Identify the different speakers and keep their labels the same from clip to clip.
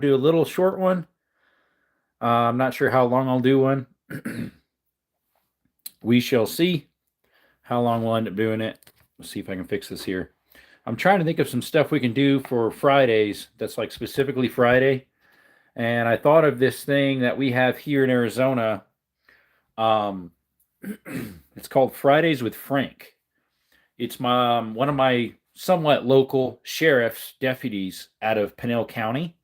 Speaker 1: do a little short one. I'm not sure how long I'll do one. We shall see how long we'll end up doing it. Let's see if I can fix this here. I'm trying to think of some stuff we can do for Fridays that's like specifically Friday. And I thought of this thing that we have here in Arizona. Um, it's called Fridays with Frank. It's one of my somewhat local sheriff's deputies out of Pinal County.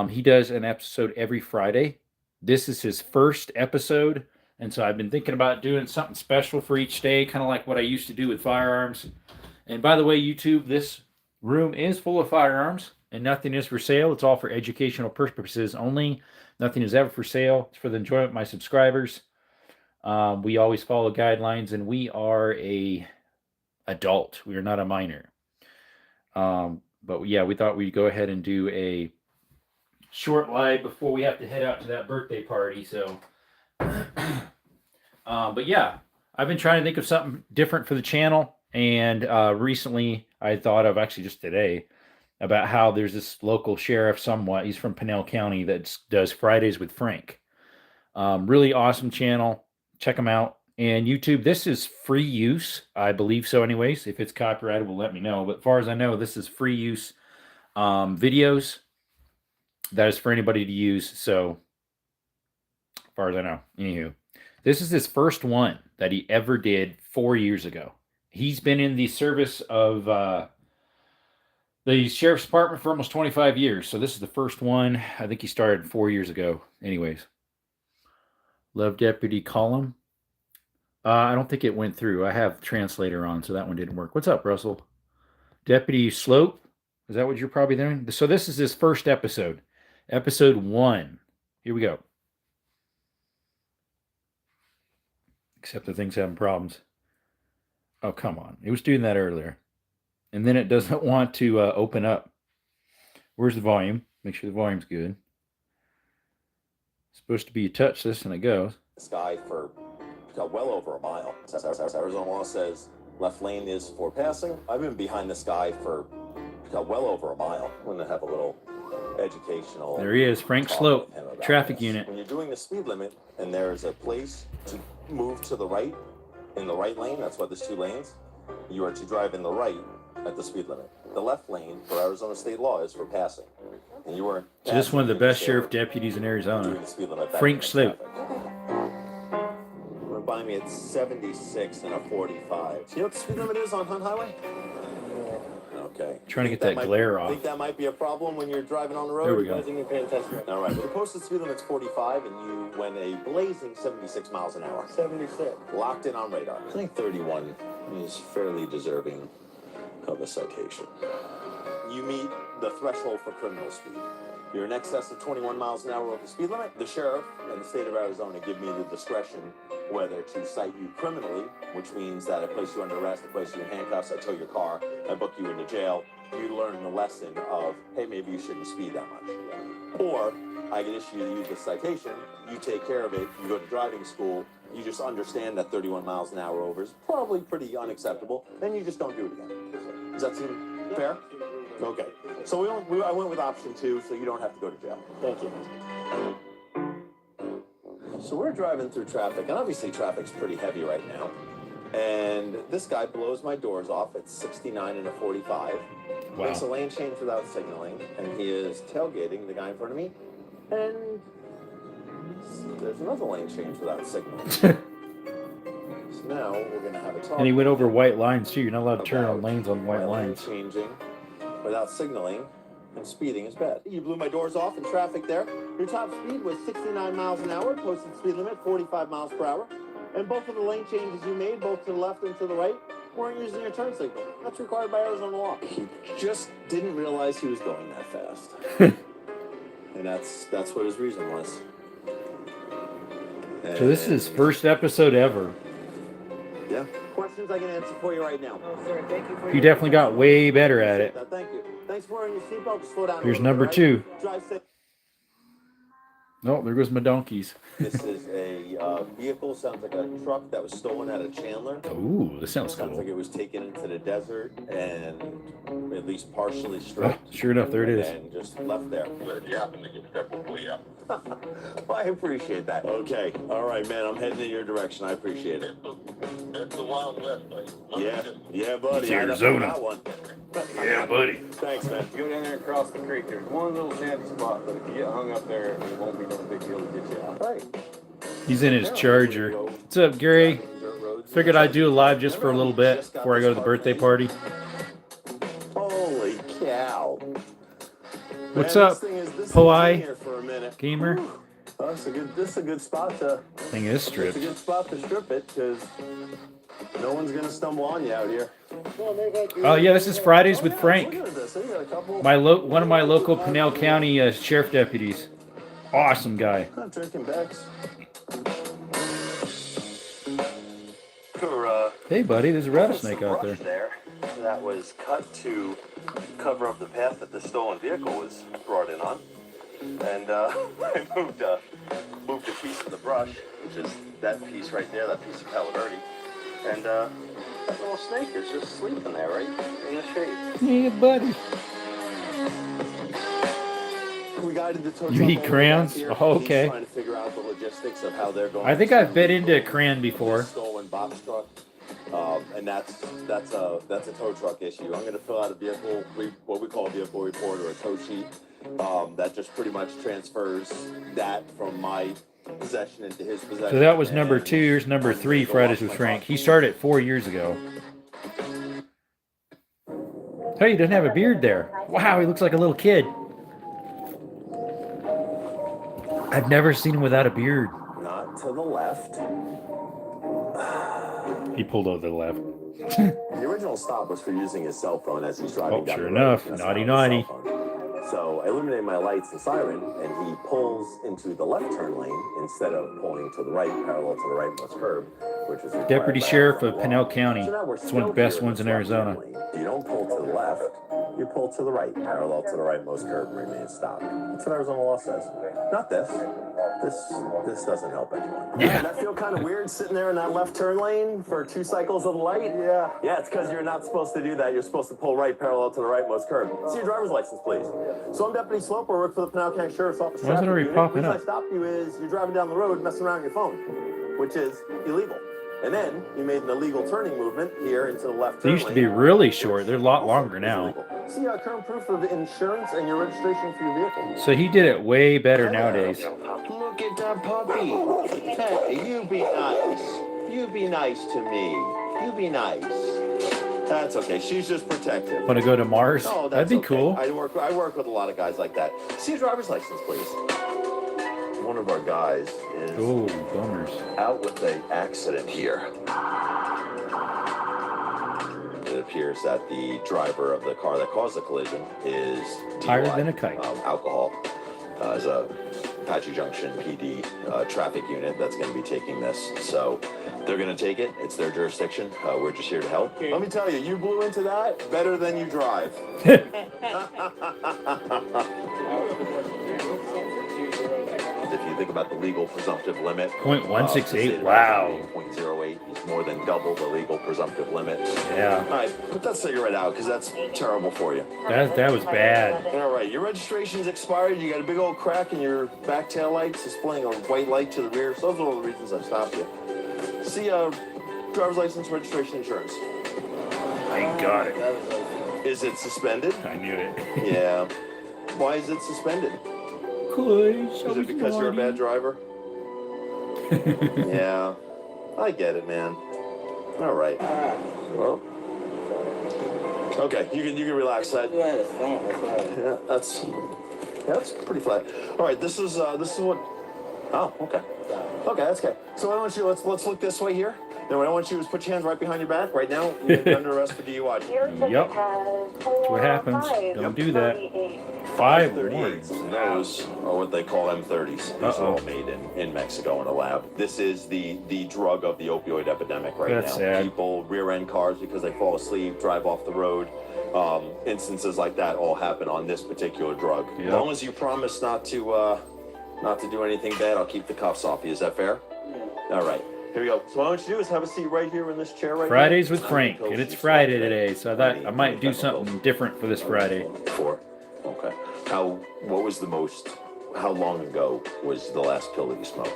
Speaker 1: He does an episode every Friday. This is his first episode, and so I've been thinking about doing something special for each day, kind of like what I used to do with firearms. And by the way, YouTube, this room is full of firearms, and nothing is for sale. It's all for educational purposes only. Nothing is ever for sale. It's for the enjoyment of my subscribers. We always follow guidelines, and we are a adult. We are not a minor. But yeah, we thought we'd go ahead and do a short live before we have to head out to that birthday party. So, but yeah, I've been trying to think of something different for the channel. And recently I thought of, actually just today, about how there's this local sheriff somewhat. He's from Pinal County that does Fridays with Frank. Really awesome channel. Check him out. And YouTube, this is free use. I believe so anyways. If it's copyrightable, let me know. But as far as I know, this is free use videos. That is for anybody to use. So, as far as I know. Anywho, this is his first one that he ever did 4 years ago. He's been in the service of the sheriff's department for almost 25 years. So this is the first one. I think he started 4 years ago. Anyways. Love Deputy Column. I don't think it went through. I have translator on, so that one didn't work. What's up, Russell? Deputy Slope? Is that what you're probably doing? So this is his first episode. Episode 1. Here we go. Except the thing's having problems. Oh, come on. It was doing that earlier. And then it doesn't want to open up. Where's the volume? Make sure the volume's good. It's supposed to be you touch this and it goes.
Speaker 2: Sky for well over a mile. Arizona law says left lane is for passing. I've been behind this guy for well over a mile. I'm going to have a little educational.
Speaker 1: There he is, Frank Slope, traffic unit.
Speaker 2: When you're doing the speed limit and there's a place to move to the right in the right lane, that's why there's 2 lanes, you are to drive in the right at the speed limit. The left lane for Arizona state law is for passing. And you are.
Speaker 1: So this is one of the best sheriff deputies in Arizona, Frank Slope.
Speaker 2: By me at 76 and a 45. You know what the speed limit is on Hunt Highway? Okay.
Speaker 1: Trying to get that glare off.
Speaker 2: Think that might be a problem when you're driving on the road?
Speaker 1: There we go.
Speaker 2: All right. Well, the posted speed limit's 45, and you went a blazing 76 miles an hour.
Speaker 3: 76.
Speaker 2: Locked in on radar. I think 31 is fairly deserving of a citation. You meet the threshold for criminal speed. You're in excess of 21 miles an hour over the speed limit. The sheriff and the state of Arizona give me the discretion whether to cite you criminally, which means that I place you under arrest, I place you in handcuffs, I tow your car, I book you into jail. You learn the lesson of, hey, maybe you shouldn't speed that much. Or I can issue you the citation, you take care of it, you go to driving school, you just understand that 31 miles an hour over is probably pretty unacceptable, then you just don't do it again. Does that seem fair? Okay. So I went with option 2, so you don't have to go to jail.
Speaker 3: Thank you.
Speaker 2: So we're driving through traffic, and obviously traffic's pretty heavy right now. And this guy blows my doors off at 69 and a 45.
Speaker 1: Wow.
Speaker 2: Makes a lane change without signaling, and he is tailgating the guy in front of me. And there's another lane change without signaling. So now we're going to have a talk.
Speaker 1: And he went over white lines too. You're not allowed to turn on lanes on white lines.
Speaker 2: Changing without signaling, and speeding is bad. You blew my doors off in traffic there. Your top speed was 69 miles an hour, posted speed limit 45 miles per hour. And both of the lane changes you made, both to the left and to the right, weren't using your turn signal. That's required by Arizona law. He just didn't realize he was going that fast. And that's what his reason was.
Speaker 1: So this is his first episode ever.
Speaker 2: Yeah. Questions I can answer for you right now.
Speaker 3: Oh, sir, thank you for
Speaker 1: You definitely got way better at it.
Speaker 2: Thank you. Thanks for wearing your seatbelt. Slow down.
Speaker 1: Here's number 2.
Speaker 2: Drive safe.
Speaker 1: Oh, there goes my donkeys.
Speaker 2: This is a vehicle. Sounds like a truck that was stolen out of Chandler.
Speaker 1: Ooh, this sounds
Speaker 2: Sounds
Speaker 1: cool.
Speaker 2: like it was taken into the desert and at least partially
Speaker 1: Oh,
Speaker 2: stripped.
Speaker 1: sure enough, there it is.
Speaker 2: And just left there. But if you happen to get separately, yeah. Well, I appreciate that. Okay. All right, man. I'm heading in your direction. I appreciate it. It's the Wild West, buddy. Yeah, buddy.
Speaker 1: It's Arizona.
Speaker 2: That one.
Speaker 1: Yeah, buddy.
Speaker 2: Thanks, man.
Speaker 3: Go down there and cross the creek. There's one little sandy spot, but if you get hung up there, it won't be no big deal to get you out.
Speaker 2: Right.
Speaker 1: He's in his Charger. What's up, Gary? Figured I'd do a live just for a little bit before I go to the birthday party.
Speaker 2: Holy cow.
Speaker 1: What's
Speaker 2: Man,
Speaker 1: up,
Speaker 2: this thing is
Speaker 1: Poi
Speaker 2: here for a minute.
Speaker 1: Gamer?
Speaker 2: Oh, this is a good spot to.
Speaker 1: Thing is
Speaker 2: It's a
Speaker 1: stripped.
Speaker 2: good spot to strip it because no one's gonna stumble on you out here.
Speaker 1: Oh yeah, this is Fridays with Frank.
Speaker 2: Look at this. They got a couple.
Speaker 1: One of my local Pinal County sheriff deputies. Awesome guy.
Speaker 2: I'm drinking Beck's.
Speaker 1: Hey buddy, there's a rattlesnake out there.
Speaker 2: That was cut to cover up the path that the stolen vehicle was brought in on. And I moved a piece of the brush, which is that piece right there, that piece of Palo Verde. And that little snake is just sleeping there, right in the shade.
Speaker 1: Yeah, buddy.
Speaker 2: We guided the tow
Speaker 1: You
Speaker 2: truck
Speaker 1: eat
Speaker 2: over
Speaker 1: crayons?
Speaker 2: here.
Speaker 1: Oh,
Speaker 2: He's
Speaker 1: okay.
Speaker 2: trying to figure out the logistics of how they're going.
Speaker 1: I think I've been into a crayon before.
Speaker 2: Stolen box truck, and that's a tow truck issue. I'm going to fill out a vehicle, what we call a vehicle report or a tow sheet, that just pretty much transfers that from my possession into his possession.
Speaker 1: So that was number 2. Here's number 3, Fridays with Frank. He started 4 years ago. Hey, he doesn't have a beard there. Wow, he looks like a little kid. I've never seen him without a beard.
Speaker 2: Not to the left.
Speaker 1: He pulled over to the left.
Speaker 2: The original stop was for using his cell phone as he's driving
Speaker 1: Oh,
Speaker 2: down
Speaker 1: sure
Speaker 2: the road.
Speaker 1: enough.
Speaker 2: That's
Speaker 1: Naughty,
Speaker 2: not his
Speaker 1: naughty.
Speaker 2: cell phone. So I illuminated my lights and siren, and he pulls into the left turn lane instead of pulling to the right, parallel to the rightmost curb, which is required
Speaker 1: Deputy
Speaker 2: by
Speaker 1: Sheriff
Speaker 2: our
Speaker 1: of
Speaker 2: law.
Speaker 1: Pinal County.
Speaker 2: So now we're
Speaker 1: It's one of the
Speaker 2: still
Speaker 1: best
Speaker 2: here
Speaker 1: ones in
Speaker 2: the left turn
Speaker 1: Arizona.
Speaker 2: lane. You don't pull to the left, you pull to the right, parallel to the rightmost curb and remain stopped. That's what Arizona law says. Not this. This doesn't help anyone.
Speaker 1: Yeah.
Speaker 2: Does that feel kind of weird sitting there in that left turn lane for 2 cycles of the light? Yeah. Yeah, it's because you're not supposed to do that. You're supposed to pull right parallel to the rightmost curb. See your driver's license, please. So I'm Deputy Sloper, work for the Pinal County Sheriff's Office.
Speaker 1: Why is it already popping
Speaker 2: The reason
Speaker 1: up?
Speaker 2: I stopped you is you're driving down the road messing around with your phone, which is illegal. And then you made an illegal turning movement here into the left
Speaker 1: They
Speaker 2: turn
Speaker 1: used to be
Speaker 2: lane,
Speaker 1: really short. They're a lot
Speaker 2: also
Speaker 1: longer
Speaker 2: is
Speaker 1: now.
Speaker 2: illegal. See current proof of insurance and your registration for your vehicle.
Speaker 1: So he did it way better nowadays.
Speaker 2: Look at that puppy. Hey, you be nice. You be nice to me. You be nice. That's okay. She's just protective.
Speaker 1: Want to go to Mars?
Speaker 2: Oh,
Speaker 1: That'd
Speaker 2: that's
Speaker 1: be
Speaker 2: okay.
Speaker 1: cool.
Speaker 2: I work with a lot of guys like that. See your driver's license, please. One of our guys is
Speaker 1: Oh, bummers.
Speaker 2: out with an accident here. It appears that the driver of the car that caused the collision is
Speaker 1: Higher
Speaker 2: DUI,
Speaker 1: than a kite.
Speaker 2: Alcohol. Is a Apache Junction PD traffic unit that's going to be taking this. So they're going to take it. It's their jurisdiction. We're just here to help. Let me tell you, you blew into that better than you drive. If you think about the legal presumptive limit,
Speaker 1: .168, wow.
Speaker 2: 0.08 is more than double the legal presumptive limit.
Speaker 1: Yeah,
Speaker 2: All right, put that cigarette out because that's terrible for you.
Speaker 1: that was bad.
Speaker 2: All right, your registration's expired. You got a big old crack in your back tail lights, displaying a white light to the rear. So those are all the reasons I stopped you. See, driver's license, registration, insurance.
Speaker 1: I got it.
Speaker 2: Is it suspended?
Speaker 1: I knew it.
Speaker 2: Yeah. Why is it suspended?
Speaker 1: Cause
Speaker 2: Is it because you're a bad driver? Yeah. I get it, man. All right. Well. Okay, you can relax that. Yeah, that's pretty flat. All right, this is what. Oh, okay. Okay, that's okay. So what I want you let's look this way here. Then what I want you is put your hands right behind your back. Right now, you're under arrest for DUI.
Speaker 1: Yep. That's what happens. Don't do that. 5 warrants.
Speaker 2: Those are what they call M30s. These are all made in Mexico in a lab. This is the drug of the opioid epidemic right
Speaker 1: That's
Speaker 2: now.
Speaker 1: sad.
Speaker 2: People rear-end cars because they fall asleep, drive off the road. Instances like that all happen on this particular drug.
Speaker 1: Yep.
Speaker 2: As long as you promise not to do anything bad, I'll keep the cuffs off you. Is that fair? All right. Here we go. So what I want you to do is have a seat right here in this chair right
Speaker 1: Fridays
Speaker 2: here.
Speaker 1: with Frank, and it's Friday today, so I thought I might do something different for this Friday.
Speaker 2: 4. Okay. What was the most, how long ago was the last pill that you smoked?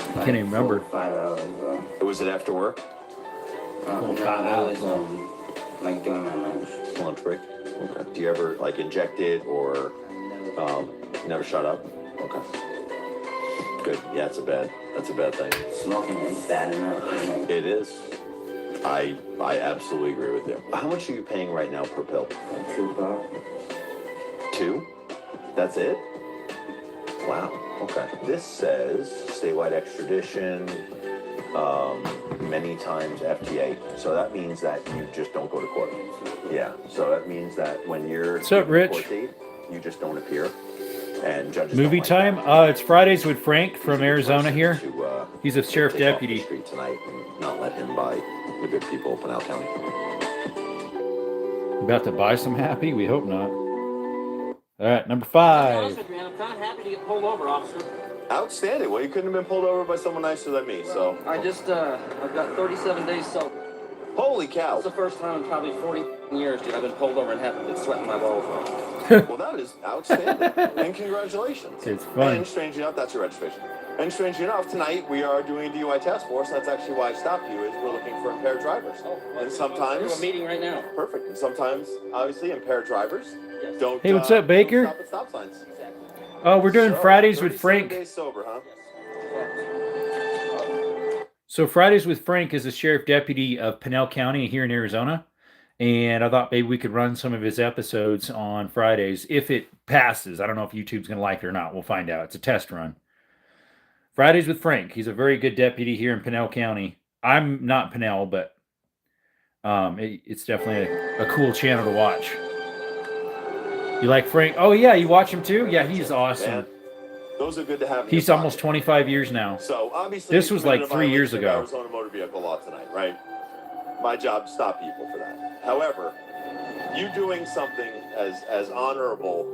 Speaker 1: I can't even remember.
Speaker 4: 5 hours ago.
Speaker 2: Was it after work?
Speaker 4: No, that was like during my lunch.
Speaker 2: Lunch break? Okay. Do you ever like inject it or never shut up? Okay. Good. Yeah, that's a bad thing.
Speaker 4: Smoking is bad enough.
Speaker 2: It is. I absolutely agree with you. How much are you paying right now per pill?
Speaker 4: Like $2.
Speaker 2: 2? That's it? Wow. Okay. This says statewide extradition, many times FTA. So that means that you just don't go to court. Yeah. So that means that when you're
Speaker 1: What's up, Rich?
Speaker 2: court date, you just don't appear. And judges
Speaker 1: Movie
Speaker 2: don't like
Speaker 1: time?
Speaker 2: that.
Speaker 1: It's Fridays with Frank from Arizona here.
Speaker 2: To,
Speaker 1: He's a sheriff
Speaker 2: take off the
Speaker 1: deputy.
Speaker 2: street tonight and not let him buy the good people of Pinal County.
Speaker 1: About to buy some happy? We hope not. All right, number
Speaker 5: To be
Speaker 1: 5.
Speaker 5: honest with you, man, I'm kind of happy to get pulled over, officer.
Speaker 2: Outstanding. Well, you couldn't have been pulled over by someone nicer than me, so.
Speaker 5: I just, I've got 37 days sober.
Speaker 2: Holy cow.
Speaker 5: It's the first time in probably 40 years, dude, I've been pulled over and haven't been sweating my balls off.
Speaker 2: Well, that is outstanding. And congratulations.
Speaker 1: It's fun.
Speaker 2: And strangely enough, that's your registration. And strangely enough, tonight we are doing a DUI task force. That's actually why I stopped you, is we're looking for impaired drivers. And sometimes...
Speaker 5: We have a meeting right now.
Speaker 2: Perfect. And sometimes, obviously, impaired drivers
Speaker 5: Yes.
Speaker 2: don't...
Speaker 1: Hey, what's up, Baker?
Speaker 2: Don't stop at stop signs.
Speaker 5: Exactly.
Speaker 1: Oh, we're doing
Speaker 2: So,
Speaker 1: Fridays with
Speaker 2: 37
Speaker 1: Frank.
Speaker 2: days sober, huh?
Speaker 1: So Fridays with Frank is the sheriff deputy of Pinal County here in Arizona. And I thought maybe we could run some of his episodes on Fridays if it passes. I don't know if YouTube's going to like it or not. We'll find out. It's a test run. Fridays with Frank. He's a very good deputy here in Pinal County. I'm not Pinal, but it's definitely a cool channel to watch. You like Frank? Oh, yeah. You watch him too? Yeah, he's awesome.
Speaker 2: Man, those are good to have in
Speaker 1: He's
Speaker 2: your
Speaker 1: almost
Speaker 2: pocket.
Speaker 1: 25 years now.
Speaker 2: So obviously,
Speaker 1: This was
Speaker 2: you
Speaker 1: like
Speaker 2: committed a
Speaker 1: 3 years
Speaker 2: violation of
Speaker 1: ago.
Speaker 2: Arizona motor vehicle law tonight, right? My job to stop people for that. However, you doing something as honorable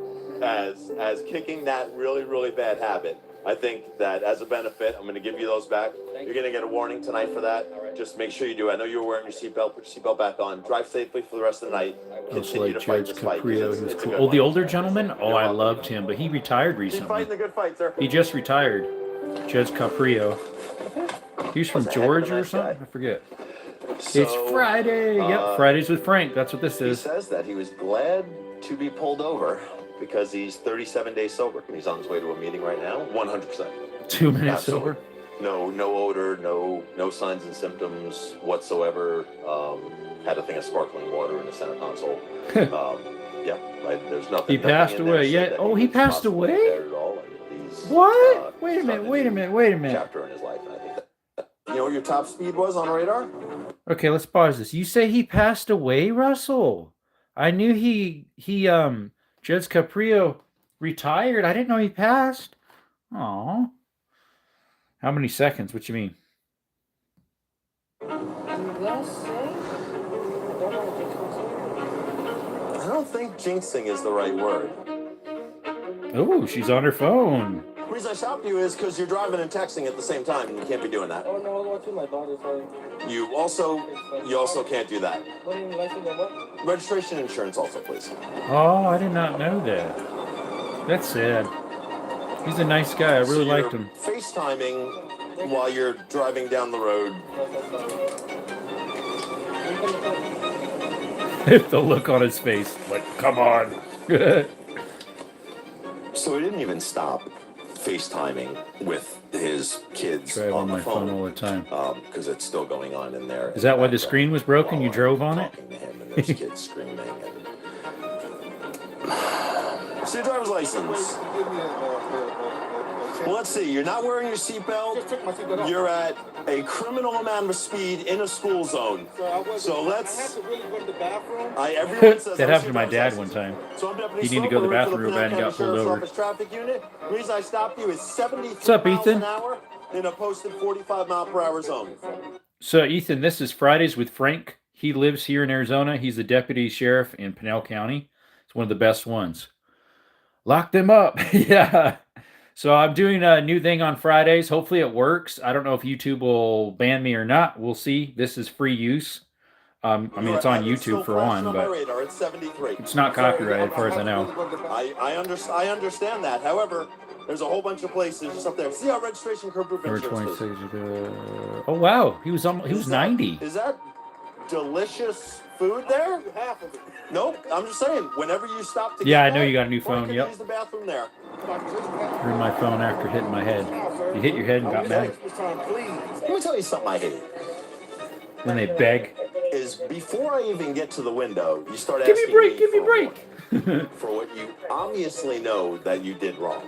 Speaker 2: as kicking that really, really bad habit, I think that as a benefit, I'm going to give you those back. You're going to get a warning tonight for that. Just make sure you do. I know you were wearing your seatbelt. Put your seatbelt back on. Drive safely for the rest of the night.
Speaker 1: Also
Speaker 2: Continue
Speaker 1: like
Speaker 2: to fight
Speaker 1: Judge
Speaker 2: this fight.
Speaker 1: Caprio. He was
Speaker 2: It's a
Speaker 1: cool.
Speaker 2: good
Speaker 1: Oh, the
Speaker 2: one.
Speaker 1: older gentleman? Oh, I loved him, but he retired
Speaker 2: Keep
Speaker 1: recently.
Speaker 2: fighting the good fight, sir.
Speaker 1: He just retired. Judge Caprio. He's from
Speaker 2: Was a heck of a
Speaker 1: Georgia or
Speaker 2: nice
Speaker 1: something?
Speaker 2: guy.
Speaker 1: I forget.
Speaker 2: So,
Speaker 1: It's Friday. Yep, Fridays with Frank. That's what this
Speaker 2: He
Speaker 1: is.
Speaker 2: says that he was glad to be pulled over because he's 37 days sober. He's on his way to a meeting right now. 100%.
Speaker 1: 2 minutes
Speaker 2: Absolutely.
Speaker 1: over.
Speaker 2: No odor, no signs and symptoms whatsoever. Had a thing of sparkling water in the center console. Yeah, right, there's nothing.
Speaker 1: He passed
Speaker 2: nothing in there
Speaker 1: away.
Speaker 2: said
Speaker 1: Yeah.
Speaker 2: that
Speaker 1: Oh, he
Speaker 2: was
Speaker 1: passed
Speaker 2: possibly
Speaker 1: away?
Speaker 2: impaired at all, and he's,
Speaker 1: What? Wait a
Speaker 2: starting
Speaker 1: minute.
Speaker 2: a
Speaker 1: Wait a
Speaker 2: new
Speaker 1: minute. Wait a minute.
Speaker 2: chapter in his life, and I think that. You know what your top speed was on radar?
Speaker 1: Okay, let's pause this. You say he passed away, Russell? I knew he Judge Caprio retired. I didn't know he passed. Oh. How many seconds? What you mean?
Speaker 2: I don't think jinxing is the right word.
Speaker 1: Oh, she's on her phone.
Speaker 2: The reason I stopped you is because you're driving and texting at the same time, and you can't be doing that.
Speaker 5: Oh, no, I was watching my daughter, sorry.
Speaker 2: You also can't do that.
Speaker 5: What do you mean, license or what?
Speaker 2: Registration and insurance also, please.
Speaker 1: Oh, I did not know that. That's sad. He's a nice guy. I really
Speaker 2: So
Speaker 1: liked
Speaker 2: you're
Speaker 1: him.
Speaker 2: FaceTiming while you're driving down the road.
Speaker 1: The look on his face, like, come on.
Speaker 2: So he didn't even stop FaceTiming with his kids
Speaker 1: Drive
Speaker 2: on
Speaker 1: on
Speaker 2: the
Speaker 1: my phone all
Speaker 2: phone.
Speaker 1: the time.
Speaker 2: Because it's still going on in there.
Speaker 1: Is that why the screen was broken? You drove on it?
Speaker 2: Talking to him and there's kids screaming. So your driver's license. Well, let's see. You're not wearing your seatbelt.
Speaker 5: Just took my seatbelt off.
Speaker 2: You're at a criminal amount of speed in a school zone. So let's.
Speaker 5: I had to really go to the bathroom.
Speaker 2: Everyone says
Speaker 1: That
Speaker 2: I
Speaker 1: happened to my
Speaker 2: see
Speaker 1: dad
Speaker 2: driver's
Speaker 1: one
Speaker 2: license.
Speaker 1: time.
Speaker 2: So I'm Deputy
Speaker 1: He needed to go to the
Speaker 2: Sloper,
Speaker 1: bathroom
Speaker 2: for
Speaker 1: real bad and
Speaker 2: Pinal
Speaker 1: got
Speaker 2: County
Speaker 1: pulled
Speaker 2: Sheriff's
Speaker 1: over.
Speaker 2: Office traffic unit. The reason I stopped you is 73
Speaker 1: What's up,
Speaker 2: miles
Speaker 1: Ethan?
Speaker 2: an hour in a posted 45-mile-per-hour zone.
Speaker 1: So, Ethan, this is Fridays with Frank. He lives here in Arizona. He's the deputy sheriff in Pinal County. It's one of the best ones. Lock them up. Yeah. So I'm doing a new thing on Fridays. Hopefully it works. I don't know if YouTube will ban me or not. We'll see. This is free use. I mean, it's on YouTube for one,
Speaker 2: on my
Speaker 1: but
Speaker 2: radar. It's 73.
Speaker 1: it's not copyrighted as far as I know.
Speaker 2: I understand that. However, there's a whole bunch of places just up there. See our registration curb proof
Speaker 1: Number
Speaker 2: insurance.
Speaker 1: 26. Oh wow, he was 90.
Speaker 2: Is that delicious food there? Half of it. Nope. I'm just saying. Whenever you stop to
Speaker 1: Yeah,
Speaker 2: get
Speaker 1: I know
Speaker 2: that,
Speaker 1: you got a new
Speaker 2: or you
Speaker 1: phone.
Speaker 2: can
Speaker 1: Yep.
Speaker 2: use the bathroom there.
Speaker 1: Threw my phone after hitting my head. You hit your head and got mad.
Speaker 2: Let me tell you something I hate.
Speaker 1: When they beg.
Speaker 2: Is before I even get to the window, you start
Speaker 1: Give me a
Speaker 2: asking
Speaker 1: break. Give me a
Speaker 2: for
Speaker 1: break.
Speaker 2: for what you obviously know that you did wrong.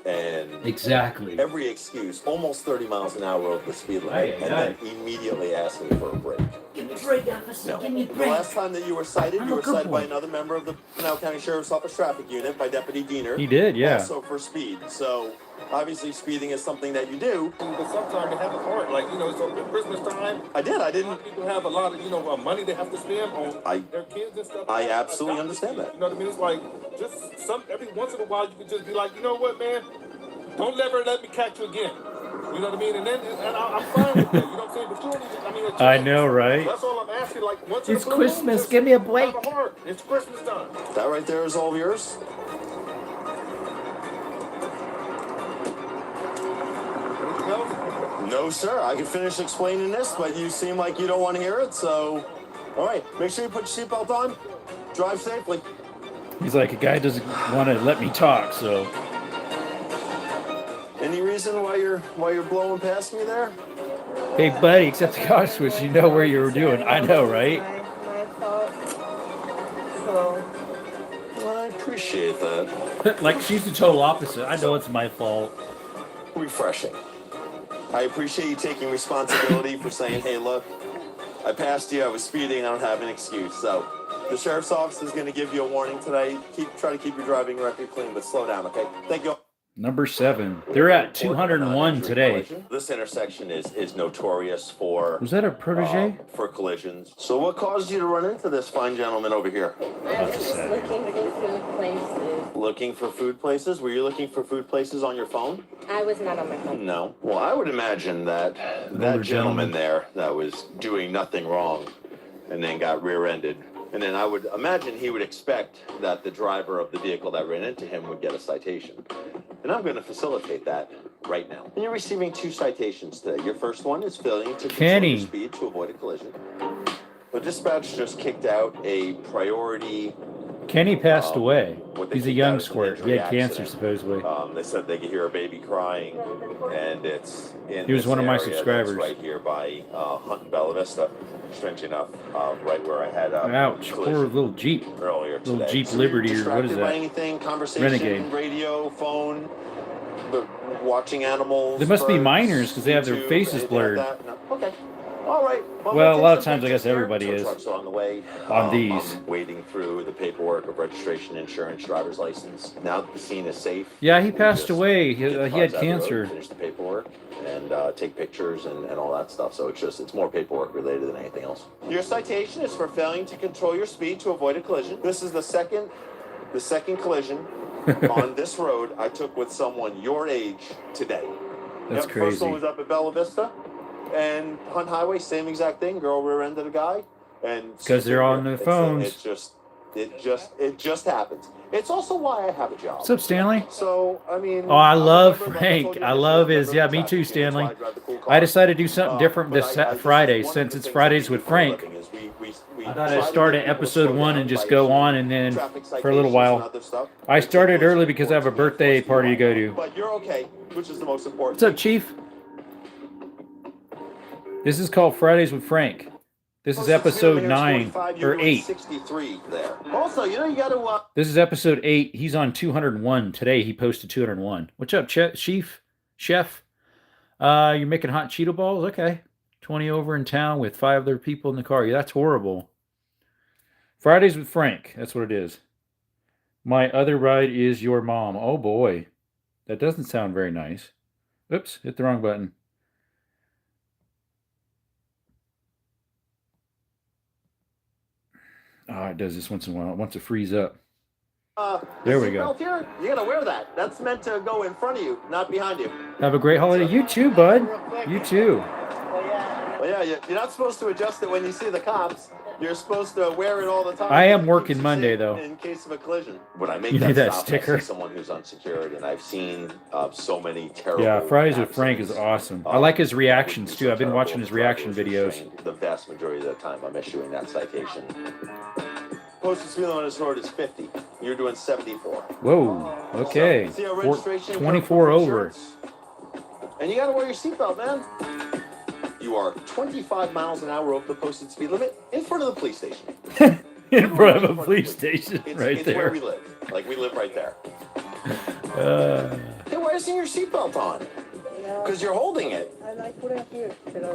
Speaker 2: And
Speaker 1: Exactly.
Speaker 2: every excuse, almost 30 miles an hour over the speed limit, and then immediately asking for a break.
Speaker 6: Give me a break, officer.
Speaker 2: No.
Speaker 6: Give me a
Speaker 2: The
Speaker 6: break.
Speaker 2: last time that you were cited,
Speaker 1: I'm
Speaker 2: you
Speaker 1: a
Speaker 2: were
Speaker 1: good
Speaker 2: cited by
Speaker 1: boy.
Speaker 2: another member of the Pinal County Sheriff's Office Traffic Unit, by Deputy Diener.
Speaker 1: He did, yeah.
Speaker 2: Also for speed. So, obviously, speeding is something that you do.
Speaker 3: But sometimes they have it hard. Like, you know, it's over Christmas time.
Speaker 2: I did. I
Speaker 3: A lot
Speaker 2: didn't.
Speaker 3: of people have a lot of, you know, money they have to spend on their kids and stuff.
Speaker 2: I absolutely understand that.
Speaker 3: You know what I mean? It's like, just every once in a while, you can just be like, you know what, man? Don't ever let me catch you again. You know what I mean? And I'm fine with that. You know what I'm saying? But you don't need to, I mean, a
Speaker 1: I
Speaker 3: chance.
Speaker 1: know, right?
Speaker 3: That's all I'm asking. Like, once in
Speaker 1: It's
Speaker 3: a blue
Speaker 1: Christmas.
Speaker 3: moon, just
Speaker 1: Give me a break.
Speaker 3: have a heart. It's Christmas time.
Speaker 2: That right there is all of yours.
Speaker 3: Anything else?
Speaker 2: No, sir. I can finish explaining this, but you seem like you don't want to hear it, so... All right. Make sure you put your seatbelt on. Drive safely.
Speaker 1: He's like, a guy doesn't want to let me talk, so.
Speaker 2: Any reason why you're blowing past me there?
Speaker 1: Hey, buddy, accept the car switch. You know where you were doing. I know, right?
Speaker 7: My fault. So,
Speaker 2: Well, I appreciate that.
Speaker 1: Like, she's the total opposite. I know it's my fault.
Speaker 2: Refreshing. I appreciate you taking responsibility for saying, hey, look, I passed you, I was speeding, I don't have an excuse. So the sheriff's office is going to give you a warning today. Try to keep your driving record clean, but slow down, okay? Thank you.
Speaker 1: Number 7. They're at 201 today.
Speaker 2: This intersection is notorious for
Speaker 1: Was that a protege?
Speaker 2: for collisions. So what caused you to run into this fine gentleman over here?
Speaker 7: I was just looking for food places.
Speaker 2: Looking for food places? Were you looking for food places on your phone?
Speaker 7: I was not on my phone.
Speaker 2: No. Well, I would imagine that
Speaker 1: Older
Speaker 2: gentleman there that was doing nothing wrong and then got rear-ended. And then I would imagine he would expect that the driver of the vehicle that ran into him would get a citation. And I'm going to facilitate that right now. And you're receiving 2 citations today. Your first one is failing to control
Speaker 1: Kenny.
Speaker 2: your speed to avoid a collision. The dispatch just kicked out a priority.
Speaker 1: Kenny passed away.
Speaker 2: What they
Speaker 1: He's a
Speaker 2: kicked
Speaker 1: young
Speaker 2: out is an
Speaker 1: squirt. He
Speaker 2: injury
Speaker 1: had cancer,
Speaker 2: accident.
Speaker 1: supposedly.
Speaker 2: They said they could hear a baby crying, and it's in
Speaker 1: He was
Speaker 2: this
Speaker 1: one of my
Speaker 2: area that's
Speaker 1: subscribers.
Speaker 2: right here by Hunt and Bella Vista. Strange enough, right where I had
Speaker 1: Ouch. Poor
Speaker 2: collision
Speaker 1: little Jeep.
Speaker 2: earlier today.
Speaker 1: Little Jeep
Speaker 2: So you're
Speaker 1: Liberty, or what is
Speaker 2: distracted by
Speaker 1: that?
Speaker 2: anything? Conversation,
Speaker 1: Renegade.
Speaker 2: radio, phone, watching animals.
Speaker 1: They must be
Speaker 2: birds,
Speaker 1: minors, 'cause they have their
Speaker 2: YouTube,
Speaker 1: faces
Speaker 2: anything
Speaker 1: blurred.
Speaker 2: Like that? No? Okay. All right.
Speaker 1: Well,
Speaker 2: I'm
Speaker 1: a
Speaker 2: gonna
Speaker 1: lot
Speaker 2: take
Speaker 1: of
Speaker 2: some
Speaker 1: times I
Speaker 2: pictures
Speaker 1: guess
Speaker 2: here.
Speaker 1: everybody
Speaker 2: Tow
Speaker 1: is.
Speaker 2: trucks are on the way.
Speaker 1: On these.
Speaker 2: I'm wading through the paperwork of registration, insurance, driver's license. Now that the scene is safe.
Speaker 1: Yeah, he
Speaker 2: we
Speaker 1: passed
Speaker 2: just
Speaker 1: away. He
Speaker 2: get the
Speaker 1: had
Speaker 2: cars out the road,
Speaker 1: cancer.
Speaker 2: finish the paperwork, and take pictures and all that stuff. So it's more paperwork related than anything else. Your citation is for failing to control your speed to avoid a collision. This is the second collision on this road I took with someone your age today.
Speaker 1: That's
Speaker 2: First one
Speaker 1: crazy.
Speaker 2: was up at Bella Vista and Hunt Highway, same exact thing. Girl rear-ended a guy, and
Speaker 1: 'Cause they're on their phones.
Speaker 2: It just happens. It's also why I have a job.
Speaker 1: What's up, Stanley?
Speaker 2: So I mean,
Speaker 1: Oh, I love
Speaker 2: remember, like
Speaker 1: Frank.
Speaker 2: told you
Speaker 1: I
Speaker 2: before,
Speaker 1: love his.
Speaker 2: remember
Speaker 1: Yeah,
Speaker 2: the
Speaker 1: me
Speaker 2: traffic
Speaker 1: too,
Speaker 2: units,
Speaker 1: Stanley.
Speaker 2: why I drive the cool
Speaker 1: I
Speaker 2: car.
Speaker 1: decided to do something different
Speaker 2: But
Speaker 1: this
Speaker 2: this is
Speaker 1: Friday,
Speaker 2: one of
Speaker 1: since
Speaker 2: the
Speaker 1: it's
Speaker 2: things
Speaker 1: Fridays
Speaker 2: that we
Speaker 1: with
Speaker 2: do for a
Speaker 1: Frank.
Speaker 2: living is we
Speaker 1: I thought
Speaker 2: try
Speaker 1: I'd
Speaker 2: to
Speaker 1: start
Speaker 2: get
Speaker 1: at
Speaker 2: people to
Speaker 1: episode
Speaker 2: slow
Speaker 1: 1
Speaker 2: down
Speaker 1: and just
Speaker 2: by
Speaker 1: go
Speaker 2: issuing
Speaker 1: on, and then
Speaker 2: traffic
Speaker 1: for a little
Speaker 2: citations
Speaker 1: while.
Speaker 2: and other stuff.
Speaker 1: I
Speaker 2: It's
Speaker 1: started
Speaker 2: important
Speaker 1: early because I have a
Speaker 2: to enforce
Speaker 1: birthday
Speaker 2: the
Speaker 1: party to
Speaker 2: law.
Speaker 1: go to.
Speaker 2: But you're okay, which is the most important.
Speaker 1: What's up, Chief? This is called Fridays with Frank. This is episode 9 or 8.
Speaker 2: 63 there. Also, you know you got to.
Speaker 1: This is episode 8. He's on 201 today. He posted 201. What's up, Chief? Chef? You're making hot Cheeto balls? Okay. 20 over in town with 5 other people in the car. Yeah, that's horrible. Fridays with Frank. That's what it is. My other ride is your mom. Oh boy. That doesn't sound very nice. Oops, hit the wrong button. Oh, it does this once in a while. It wants to freeze up. There we go.
Speaker 2: Seatbelt here, you gotta wear that. That's meant to go in front of you, not behind you.
Speaker 1: Have a great holiday. You too, bud. You too.
Speaker 2: Well, yeah, you're not supposed to adjust it when you see the cops. You're supposed to wear it all the time.
Speaker 1: I am
Speaker 2: It keeps
Speaker 1: working
Speaker 2: you
Speaker 1: Monday,
Speaker 2: safe
Speaker 1: though.
Speaker 2: in case of a collision. When I make
Speaker 1: You need that
Speaker 2: stop,
Speaker 1: sticker.
Speaker 2: I see someone who's unsecured, and I've seen so many terrible.
Speaker 1: Yeah, Fridays with Frank is
Speaker 2: accidents.
Speaker 1: awesome. I like his
Speaker 2: That would
Speaker 1: reactions
Speaker 2: be
Speaker 1: too.
Speaker 2: so
Speaker 1: I've been
Speaker 2: terrible
Speaker 1: watching
Speaker 2: if
Speaker 1: his
Speaker 2: the driver
Speaker 1: reaction
Speaker 2: was
Speaker 1: videos.
Speaker 2: restrained. The vast majority of the time, I'm issuing that citation. Posted speed limit on this road is 50. You're doing 74.
Speaker 1: Whoa. Okay.
Speaker 2: See how
Speaker 1: 4,
Speaker 2: registration
Speaker 1: 24
Speaker 2: comes with
Speaker 1: over.
Speaker 2: insurance? And you gotta wear your seatbelt, man. You are 25 miles an hour over the posted speed limit in front of the police station.
Speaker 1: In front of a police station,
Speaker 2: It's
Speaker 1: right
Speaker 2: where
Speaker 1: there.
Speaker 2: we live. Like, we live right there.
Speaker 1: Uh,
Speaker 2: Hey, why isn't your seatbelt on? Because you're holding it.
Speaker 7: I like put it here.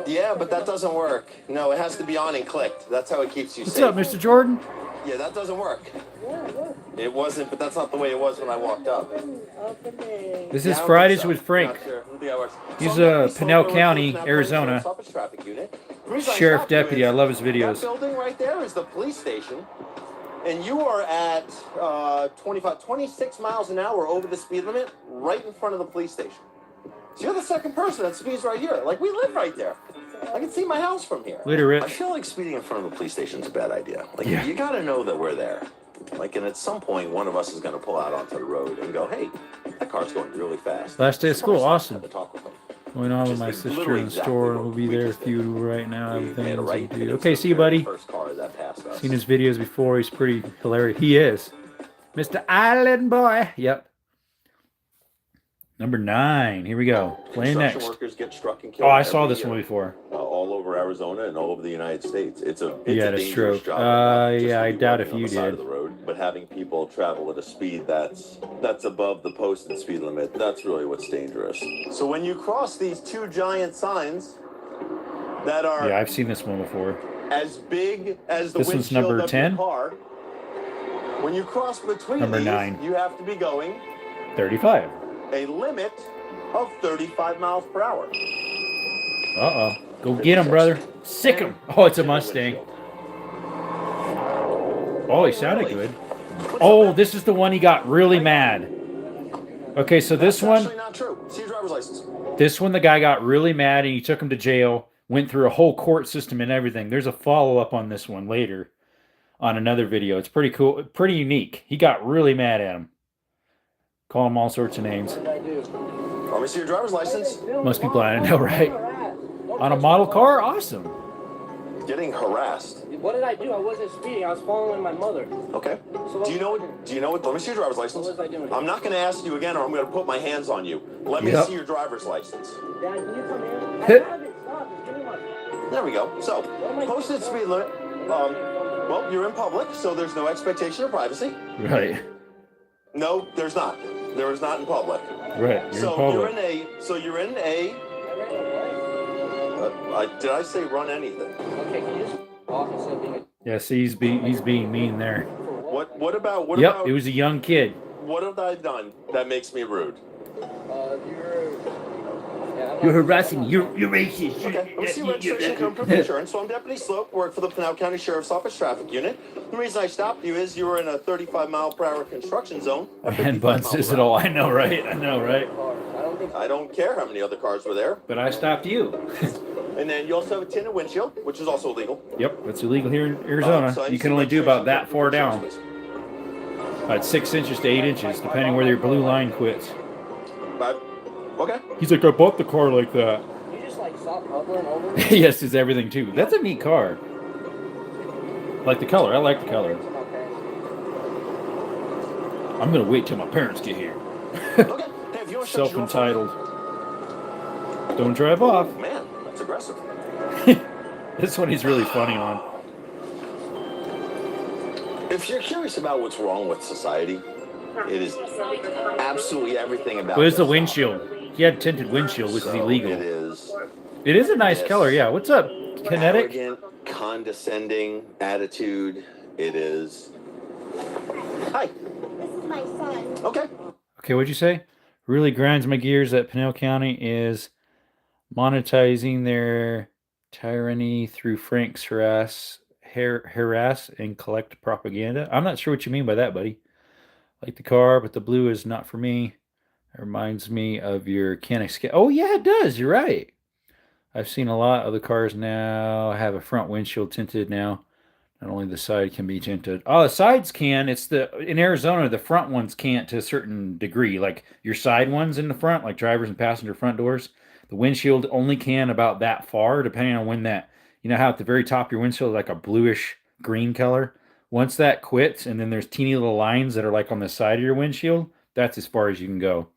Speaker 2: Yeah, but that doesn't work. No, it has to be on and clicked. That's how it keeps you
Speaker 1: what's
Speaker 2: safe.
Speaker 1: up, Mr. Jordan?
Speaker 2: Yeah, that doesn't work.
Speaker 7: Yeah, look.
Speaker 2: It wasn't, but that's not the way it was when I walked up.
Speaker 7: Open the.
Speaker 1: This
Speaker 2: Yeah,
Speaker 1: is
Speaker 2: I don't
Speaker 1: Fridays
Speaker 2: think so.
Speaker 1: with Frank.
Speaker 2: Not sure. I don't think that works.
Speaker 1: He's,
Speaker 2: So I'm definitely
Speaker 1: Pinal
Speaker 2: slow
Speaker 1: County,
Speaker 2: going
Speaker 1: Arizona.
Speaker 2: Sheriff's Office traffic unit. The reason I
Speaker 1: Sheriff
Speaker 2: stopped you
Speaker 1: deputy.
Speaker 2: is
Speaker 1: I love his
Speaker 2: That
Speaker 1: videos.
Speaker 2: building right there is the police station. And you are at 26 miles an hour over the speed limit right in front of the police station. So you're the second person that speeds right here. Like, we live right there. I can see my house from here.
Speaker 1: Later,
Speaker 2: I
Speaker 1: Rich.
Speaker 2: feel like speeding in front of the police station is a bad idea. Like,
Speaker 1: Yeah.
Speaker 2: you gotta know that we're there. Like, and at some point, one of us is gonna pull out onto the road and go, hey, that car's going really fast.
Speaker 1: Last day of school,
Speaker 2: First, I
Speaker 1: awesome.
Speaker 2: had to talk with them.
Speaker 1: Going on with
Speaker 2: Just
Speaker 1: my
Speaker 2: like
Speaker 1: sister
Speaker 2: literally
Speaker 1: in the
Speaker 2: exactly
Speaker 1: store.
Speaker 2: what
Speaker 1: We'll be
Speaker 2: we
Speaker 1: there a
Speaker 2: just
Speaker 1: few right now.
Speaker 2: We made a right.
Speaker 1: Everything. Okay, see you, buddy.
Speaker 2: First car that passed us.
Speaker 1: Seen his videos before. He's pretty hilarious. He is. Mr. Island Boy. Yep. Number 9. Here we go. Playing
Speaker 2: Construction
Speaker 1: next.
Speaker 2: workers get struck and killed.
Speaker 1: Oh, I saw
Speaker 2: every
Speaker 1: this one
Speaker 2: year,
Speaker 1: before.
Speaker 2: all over Arizona and all over the United States. It's a
Speaker 1: Yeah,
Speaker 2: a
Speaker 1: that's
Speaker 2: dangerous
Speaker 1: true.
Speaker 2: job. not just
Speaker 1: Yeah,
Speaker 2: to
Speaker 1: I
Speaker 2: be
Speaker 1: doubt
Speaker 2: working
Speaker 1: if
Speaker 2: on
Speaker 1: you
Speaker 2: the side
Speaker 1: did.
Speaker 2: of the road, but having people travel at a speed that's above the posted speed limit, that's really what's dangerous. So when you cross these two giant signs that are
Speaker 1: Yeah, I've seen this one before.
Speaker 2: as big as the
Speaker 1: This one's
Speaker 2: windshield
Speaker 1: number
Speaker 2: of
Speaker 1: 10?
Speaker 2: your car, when you cross between
Speaker 1: Number
Speaker 2: these,
Speaker 1: 9.
Speaker 2: you have to be going
Speaker 1: 35.
Speaker 2: a limit of 35 miles per hour.
Speaker 1: Uh-oh. Go get him, brother. Sick him. Oh, it's a Mustang. Oh, he sounded good. Oh, this is the one he got really mad. Okay, so this
Speaker 2: That's
Speaker 1: one,
Speaker 2: actually not true. See your driver's license.
Speaker 1: the guy got really mad and he took him to jail, went through a whole court system and everything. There's a follow-up on this one later on another video. It's pretty cool, pretty unique. He got really mad at him. Call him all sorts of names.
Speaker 2: Let me see your driver's license.
Speaker 1: Most people I know, right? On a model car? Awesome.
Speaker 2: Getting harassed.
Speaker 5: What did I do? I wasn't speeding. I was following my mother.
Speaker 2: Okay.
Speaker 5: So
Speaker 2: Do you know what? Let me see your driver's license.
Speaker 5: What was I doing?
Speaker 2: I'm not going to ask you again, or I'm going to put my hands on you. Let me
Speaker 1: Yep.
Speaker 2: see your driver's license.
Speaker 5: Dad, can you come here? I have it. Stop. Just give me my.
Speaker 2: There we go. So, posted speed limit. Well, you're in public, so there's no expectation of privacy.
Speaker 1: Right.
Speaker 2: No, there's not. There is not in public.
Speaker 1: Right. You're in
Speaker 2: So
Speaker 1: public.
Speaker 2: you're in a. Did I say run anything?
Speaker 5: Okay, can you just walk instead of being a.
Speaker 1: Yeah, see, he's being mean there.
Speaker 2: What about what
Speaker 1: Yep,
Speaker 2: about
Speaker 1: it was a young kid.
Speaker 2: what have I done that makes me rude?
Speaker 5: You're. Yeah, I'm
Speaker 1: You're
Speaker 5: not-
Speaker 1: harassing. You're racist.
Speaker 2: Okay, let me see registration come from insurance. So I'm Deputy Slope, work for the Pinal County Sheriff's Office Traffic Unit. The reason I stopped you is you were in a 35 mile per hour construction zone.
Speaker 1: Man bun says it all. I know, right? I know, right?
Speaker 5: I don't think.
Speaker 2: I don't care how many other cars were there.
Speaker 1: But I stopped you.
Speaker 2: And then you also have a tinted windshield, which is also illegal.
Speaker 1: Yep, it's illegal here in Arizona.
Speaker 2: So I
Speaker 1: You
Speaker 2: need
Speaker 1: can
Speaker 2: some
Speaker 1: only do about
Speaker 2: registration
Speaker 1: that far down.
Speaker 2: please.
Speaker 1: About 6 inches to 8 inches, depending where your blue line quits.
Speaker 2: Okay.
Speaker 1: He's like, I bought the car like that.
Speaker 5: You just like stop hovering over me.
Speaker 1: Yes, it's everything too. That's a neat car. Like the color. I like the color.
Speaker 5: Okay.
Speaker 1: I'm gonna wait till my parents get here.
Speaker 2: Okay. Hey, if you want to shut your door for me-
Speaker 1: Self-entitled. Don't drive off.
Speaker 2: Man, that's aggressive.
Speaker 1: This one he's really funny on.
Speaker 2: If you're curious about what's wrong with society, it is absolutely everything about
Speaker 1: Where's the
Speaker 2: this.
Speaker 1: windshield? He had tinted windshield, which is
Speaker 2: So
Speaker 1: illegal.
Speaker 2: It is.
Speaker 1: It is a nice
Speaker 2: Yes.
Speaker 1: color, yeah. What's up? Kinetic?
Speaker 2: Arrogant, condescending attitude. It is. Hi.
Speaker 7: This is my son.
Speaker 2: Okay.
Speaker 1: Okay, what'd you say? Really grinds my gears that Pinal County is monetizing their tyranny through Frank's harass and collect propaganda. I'm not sure what you mean by that, buddy. Like the car, but the blue is not for me. It reminds me of your Canik. Oh yeah, it does. You're right. I've seen a lot of the cars now have a front windshield tinted now. Not only the side can be tinted. Oh, the sides can. It's the in Arizona the front ones can't to a certain degree. Like your side ones in the front, like drivers and passenger front doors, the windshield only can about that far, depending on when that. You know how at the very top of your windshield is like a bluish green color. Once that quits, and then there's teeny little lines that are like on the side of your windshield. That's as far as you can go.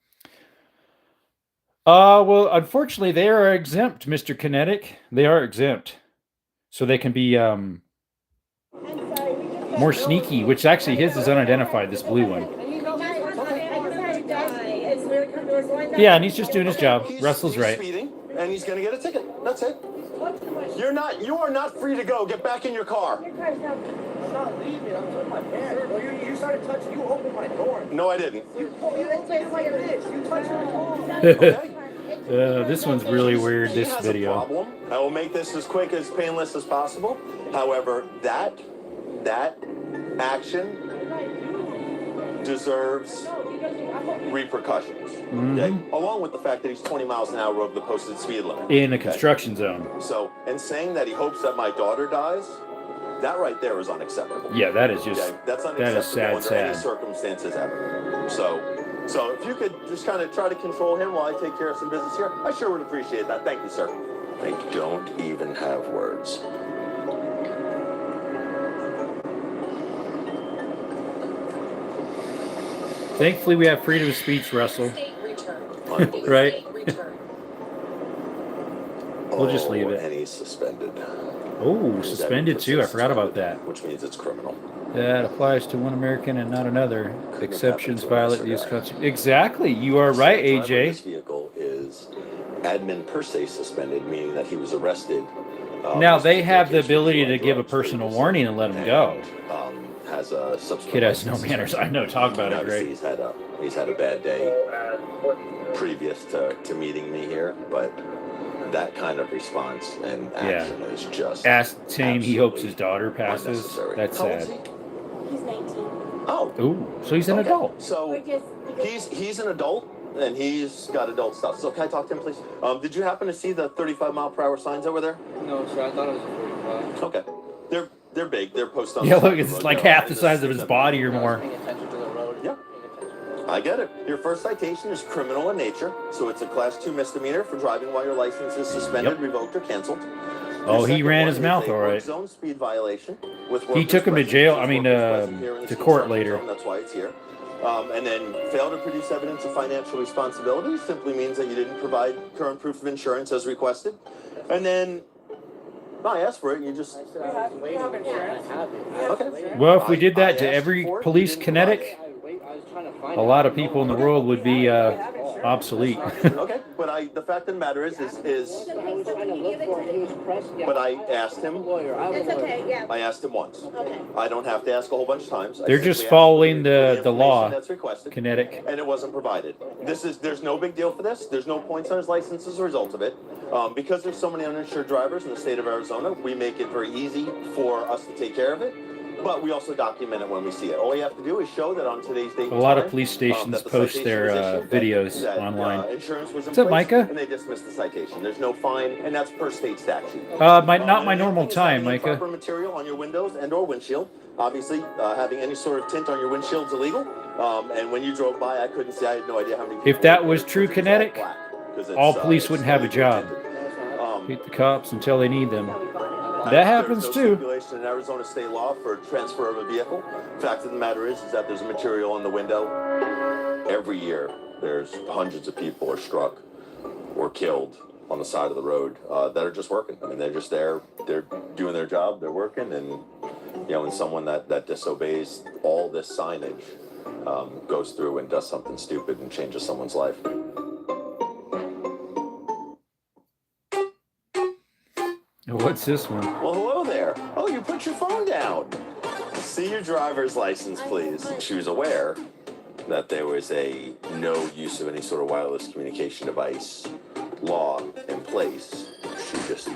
Speaker 1: Well, unfortunately, they are exempt, Mr. Kinetic. They are exempt, so they can be
Speaker 7: I'm sorry. We just
Speaker 1: more sneaky. Which actually his is unidentified. This blue one. Yeah, and he's just doing his job. Russell's right.
Speaker 2: Speeding, and he's going to get a ticket. That's it. You are not free to go. Get back in your car.
Speaker 7: Your car's not.
Speaker 3: Not leaving. I'm with my parents. Well, you started touching. You opened my door.
Speaker 2: No, I didn't.
Speaker 3: You opened it like this. You touched my car.
Speaker 2: Okay.
Speaker 1: This one's really weird.
Speaker 2: He
Speaker 1: This
Speaker 2: has
Speaker 1: video.
Speaker 2: a problem. I will make this as quick as painless as possible. However, that action deserves repercussions. Okay? Along with the fact that he's 20 miles an hour over the posted speed limit.
Speaker 1: In a construction zone.
Speaker 2: So, and saying that he hopes that my daughter dies, that right there is unacceptable.
Speaker 1: Yeah, that is just
Speaker 2: Okay? That's
Speaker 1: that
Speaker 2: unacceptable
Speaker 1: is sad,
Speaker 2: under any
Speaker 1: sad.
Speaker 2: circumstances ever. So if you could just kind of try to control him while I take care of some business here, I sure would appreciate that. Thank you, sir. I don't even have words.
Speaker 1: Thankfully, we have freedom of speech, Russell.
Speaker 2: Unbelievable.
Speaker 1: Right? We'll just leave it.
Speaker 2: And he's suspended.
Speaker 1: Oh, suspended too. I forgot about that.
Speaker 2: Which means it's criminal.
Speaker 1: That applies to one American and not another. Exceptions violate the U.S. Constitution. Exactly. You are right,
Speaker 2: The driver of
Speaker 1: AJ.
Speaker 2: This vehicle is admin per se suspended, meaning that he was arrested.
Speaker 1: Now they have the ability to give a person a warning and let him go.
Speaker 2: Has a subsequent
Speaker 1: Kid has no
Speaker 2: license
Speaker 1: manners. I know. Talk about it,
Speaker 2: Obviously,
Speaker 1: Greg.
Speaker 2: he's had a bad day previous to meeting me here, but that kind of response and action is just
Speaker 1: Ascertain he hopes his
Speaker 2: absolutely
Speaker 1: daughter passes.
Speaker 2: unnecessary.
Speaker 1: That's
Speaker 2: How old is
Speaker 1: sad.
Speaker 2: he?
Speaker 7: He's 19.
Speaker 2: Oh,
Speaker 1: Ooh, so he's an
Speaker 2: okay.
Speaker 1: adult.
Speaker 2: So
Speaker 7: We're just.
Speaker 2: he's an adult and he's got adult stuff. So can I talk to him, please? Did you happen to see the 35-mile-per-hour signs over there?
Speaker 5: No, sir, I thought it was a 45.
Speaker 2: Okay, they're big. They're posted on.
Speaker 1: Yeah,
Speaker 2: the side
Speaker 1: look,
Speaker 2: of the
Speaker 1: it's
Speaker 2: road.
Speaker 1: like
Speaker 2: They're
Speaker 1: half
Speaker 2: in
Speaker 1: the size of his
Speaker 2: 6
Speaker 1: body or
Speaker 5: I was
Speaker 1: more.
Speaker 5: paying attention to the road.
Speaker 2: Yeah.
Speaker 5: Paying attention.
Speaker 2: I get it. Your first citation is criminal in nature, so it's a class 2 misdemeanor for driving while your license is suspended,
Speaker 1: Yep.
Speaker 2: revoked, or canceled.
Speaker 1: Oh,
Speaker 2: Your
Speaker 1: he
Speaker 2: second
Speaker 1: ran
Speaker 2: one
Speaker 1: his
Speaker 2: is
Speaker 1: mouth
Speaker 2: a
Speaker 1: all
Speaker 2: work
Speaker 1: right.
Speaker 2: Zone speed violation with
Speaker 1: He
Speaker 2: workers
Speaker 1: took him to
Speaker 2: present.
Speaker 1: jail.
Speaker 2: Since
Speaker 1: I mean,
Speaker 2: workers present here in the
Speaker 1: to
Speaker 2: school
Speaker 1: court
Speaker 2: zone,
Speaker 1: later.
Speaker 2: That's why it's here. And then fail to produce evidence of financial responsibility simply means that you didn't provide current proof of insurance as requested. And then I asked for it, and you just
Speaker 5: We have insurance. I have it.
Speaker 2: okay.
Speaker 1: Well, if we did that
Speaker 2: I
Speaker 1: to
Speaker 2: asked
Speaker 1: every
Speaker 2: for it,
Speaker 1: police
Speaker 2: you didn't provide
Speaker 1: kinetic,
Speaker 5: I was trying to find
Speaker 1: a lot of people in the world would be obsolete.
Speaker 2: Okay, but the fact of the matter is
Speaker 5: I was trying to look for it. He was pressed. Yeah,
Speaker 2: but I asked him.
Speaker 5: Lawyer. I was
Speaker 7: It's
Speaker 5: a lawyer.
Speaker 7: okay, yeah.
Speaker 2: I asked him once.
Speaker 7: Okay.
Speaker 2: I don't have to ask a whole bunch of times. I
Speaker 1: They're
Speaker 2: simply
Speaker 1: just
Speaker 2: ask
Speaker 1: following
Speaker 2: for
Speaker 1: the
Speaker 2: information
Speaker 1: law.
Speaker 2: that's requested,
Speaker 1: Kinetic.
Speaker 2: and it wasn't provided. There's no big deal for this. There's no points on his license as a result of it. Because there's so many uninsured drivers in the state of Arizona, we make it very easy for us to take care of it. But we also document it when we see it. All you have to do is show that on today's date.
Speaker 1: A lot of police stations post their videos online.
Speaker 2: Insurance was in
Speaker 1: What's up,
Speaker 2: place,
Speaker 1: Micah?
Speaker 2: And they dismissed the citation. There's no fine, and that's per state statute.
Speaker 1: Not my
Speaker 2: Another
Speaker 1: normal
Speaker 2: thing is
Speaker 1: time,
Speaker 2: having
Speaker 1: Micah.
Speaker 2: improper material on your windows and/or windshield. Obviously, having any sort of tint on your windshield's illegal. And when you drove by, I couldn't see. I had no idea how many.
Speaker 1: If that was true
Speaker 2: because it's
Speaker 1: kinetic,
Speaker 2: black, 'cause it's,
Speaker 1: all police
Speaker 2: it's
Speaker 1: wouldn't have a
Speaker 2: illegally
Speaker 1: job.
Speaker 2: tinted.
Speaker 1: Beat the cops until they need them. That happens
Speaker 2: There's no
Speaker 1: too.
Speaker 2: stipulation in Arizona state law for transfer of a vehicle. Fact of the matter is that there's material on the window. Every year, there's hundreds of people are struck or killed on the side of the road that are just working. I mean, they're just there. They're doing their job. They're working, and and someone that disobeys all this signage goes through and does something stupid and changes someone's life.
Speaker 1: What's this one?
Speaker 2: Well, hello there. Oh, you put your phone down. See your driver's license, please. She was aware that there was a no use of any sort of wireless communication device law in place. She just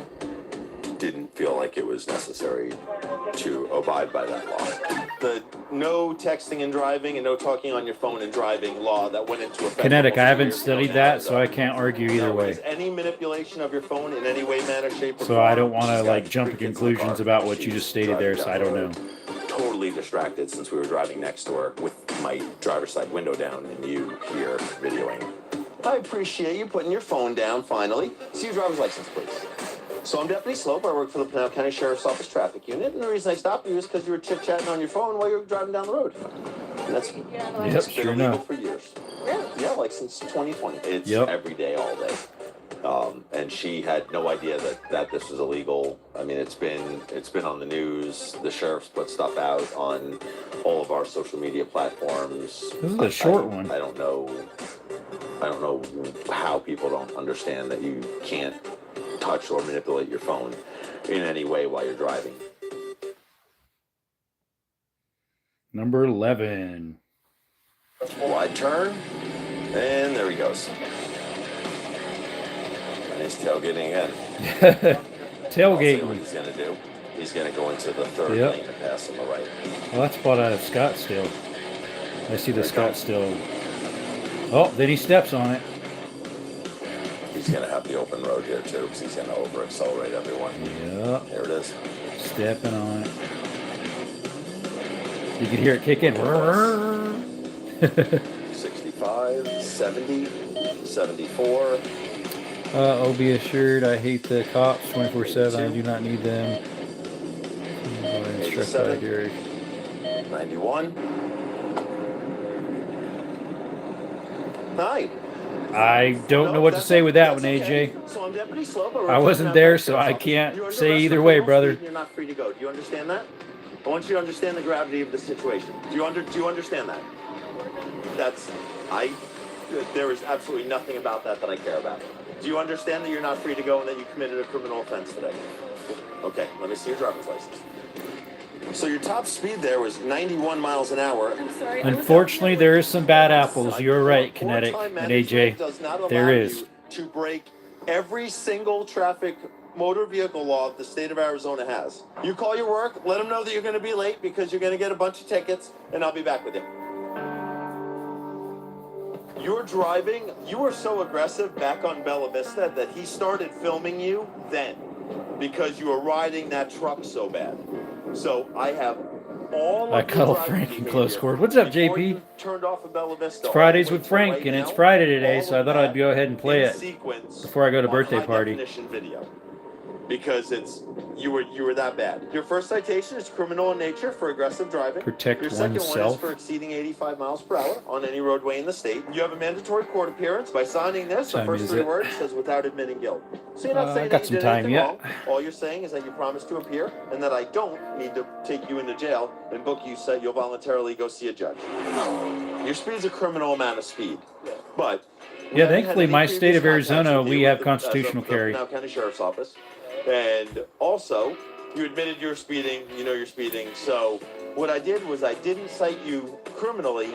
Speaker 2: didn't feel like it was necessary to abide by that law. The no texting and driving and no talking on your phone and driving law that went into effect.
Speaker 1: Kinetic, I
Speaker 2: almost 2
Speaker 1: haven't
Speaker 2: years ago
Speaker 1: studied
Speaker 2: now
Speaker 1: that,
Speaker 2: is
Speaker 1: so
Speaker 2: up.
Speaker 1: I can't argue either
Speaker 2: No,
Speaker 1: way.
Speaker 2: is any manipulation of your phone in any way, manner, shape, or
Speaker 1: So
Speaker 2: form.
Speaker 1: I don't want to
Speaker 2: She's got
Speaker 1: like jump to
Speaker 2: 3 kids in the
Speaker 1: conclusions
Speaker 2: car.
Speaker 1: about what you
Speaker 2: She's
Speaker 1: just stated there,
Speaker 2: driving
Speaker 1: so I
Speaker 2: down
Speaker 1: don't
Speaker 2: the
Speaker 1: know.
Speaker 2: road, totally distracted since we were driving next to her with my driver's side window down and you here videoing. I appreciate you putting your phone down finally. See your driver's license, please. So I'm Deputy Slope. I work for the Pinal County Sheriff's Office Traffic Unit, and the reason I stopped you is because you were chit-chatting on your phone while you were driving down the road. And that's
Speaker 1: Yep,
Speaker 2: been
Speaker 1: sure
Speaker 2: illegal
Speaker 1: enough.
Speaker 2: for years. Yeah, like since 2020. It's
Speaker 1: Yep.
Speaker 2: every day, all day. And she had no idea that this was illegal. I mean, it's been on the news. The sheriff's put stuff out on all of our social media platforms.
Speaker 1: This is a short one.
Speaker 2: I don't know how people don't understand that you can't touch or manipulate your phone in any way while you're driving.
Speaker 1: Number 11.
Speaker 2: Wide turn, and there he goes. And he's tailgating again. I'll see what
Speaker 1: Tailgating.
Speaker 2: he's gonna do. He's gonna go into the third
Speaker 1: Yep.
Speaker 2: lane and pass on the right.
Speaker 1: Well, that's spot out of Scottsdale. I see the
Speaker 2: There it comes.
Speaker 1: Scottsdale. Oh, then he steps on it.
Speaker 2: He's gonna have the open road here too, because he's gonna over accelerate everyone.
Speaker 1: Yep.
Speaker 2: There it is.
Speaker 1: Stepping on it. You can hear it kick in.
Speaker 2: 65, 70, 74.
Speaker 1: Oh, be assured, I hate the cops 24/7. I do not need them. Instruct by Gary.
Speaker 2: 91. 9.
Speaker 1: I don't know what to say with that one, AJ.
Speaker 2: So I'm Deputy Slope. work
Speaker 1: I
Speaker 2: for
Speaker 1: wasn't
Speaker 2: the
Speaker 1: there,
Speaker 2: Pinal
Speaker 1: so
Speaker 2: County
Speaker 1: I
Speaker 2: Sheriff's
Speaker 1: can't
Speaker 2: Office. You're under
Speaker 1: say
Speaker 2: arrest
Speaker 1: either
Speaker 2: for
Speaker 1: way,
Speaker 2: criminal
Speaker 1: brother.
Speaker 2: speed and You're not free to go. Do you understand that? I want you to understand the gravity of the situation. Do you understand that? There is absolutely nothing about that I care about. Do you understand that you're not free to go and that you committed a criminal offense today? Okay, let me see your driver's license. So your top speed there was 91 miles an hour.
Speaker 7: I'm sorry.
Speaker 1: Unfortunately, there is some bad apples. You're right, Kinetic
Speaker 2: Wartime
Speaker 1: and
Speaker 2: management
Speaker 1: AJ.
Speaker 2: does not allow
Speaker 1: There is.
Speaker 2: you to break every single traffic motor vehicle law the state of Arizona has. You call your work, let them know that you're going to be late because you're going to get a bunch of tickets, and I'll be back with you. You're driving, you were so aggressive back on Bella Vista that he started filming you then because you were riding that truck so bad. So I have all
Speaker 1: I
Speaker 2: of
Speaker 1: cuddle
Speaker 2: your driving
Speaker 1: Frank in
Speaker 2: behavior
Speaker 1: close quarters. What's up,
Speaker 2: before
Speaker 1: JP?
Speaker 2: you turned off of Bella Vista.
Speaker 1: It's Fridays
Speaker 2: all the way
Speaker 1: with
Speaker 2: to
Speaker 1: Frank,
Speaker 2: right
Speaker 1: and it's
Speaker 2: now,
Speaker 1: Friday today,
Speaker 2: all
Speaker 1: so I
Speaker 2: of
Speaker 1: thought I'd
Speaker 2: that
Speaker 1: go ahead and play
Speaker 2: in
Speaker 1: it
Speaker 2: sequence
Speaker 1: before I go to
Speaker 2: on
Speaker 1: birthday
Speaker 2: high
Speaker 1: party.
Speaker 2: definition video. Because you were that bad. Your first citation is criminal in nature for aggressive driving.
Speaker 1: Protect
Speaker 2: Your second one
Speaker 1: oneself.
Speaker 2: is for exceeding 85 miles per hour on any roadway in the state. You have a mandatory court appearance. By signing this, the
Speaker 1: Time
Speaker 2: first
Speaker 1: is
Speaker 2: 3
Speaker 1: it?
Speaker 2: words says without admitting guilt. So you're not
Speaker 1: I
Speaker 2: saying
Speaker 1: got
Speaker 2: that
Speaker 1: some
Speaker 2: you did
Speaker 1: time
Speaker 2: anything
Speaker 1: yet.
Speaker 2: wrong. All you're saying is that you promised to appear and that I don't need to take you into jail and book you so you'll voluntarily go see a judge. Your speed's a criminal amount of speed. But we
Speaker 1: Yeah,
Speaker 2: haven't had
Speaker 1: thankfully,
Speaker 2: any
Speaker 1: my state
Speaker 2: previous
Speaker 1: of Arizona,
Speaker 2: contacts with
Speaker 1: we
Speaker 2: you
Speaker 1: have
Speaker 2: as of
Speaker 1: constitutional
Speaker 2: the
Speaker 1: carry.
Speaker 2: Pinal County Sheriff's Office. And also, you admitted you're speeding, you know you're speeding. So what I did was I didn't cite you criminally.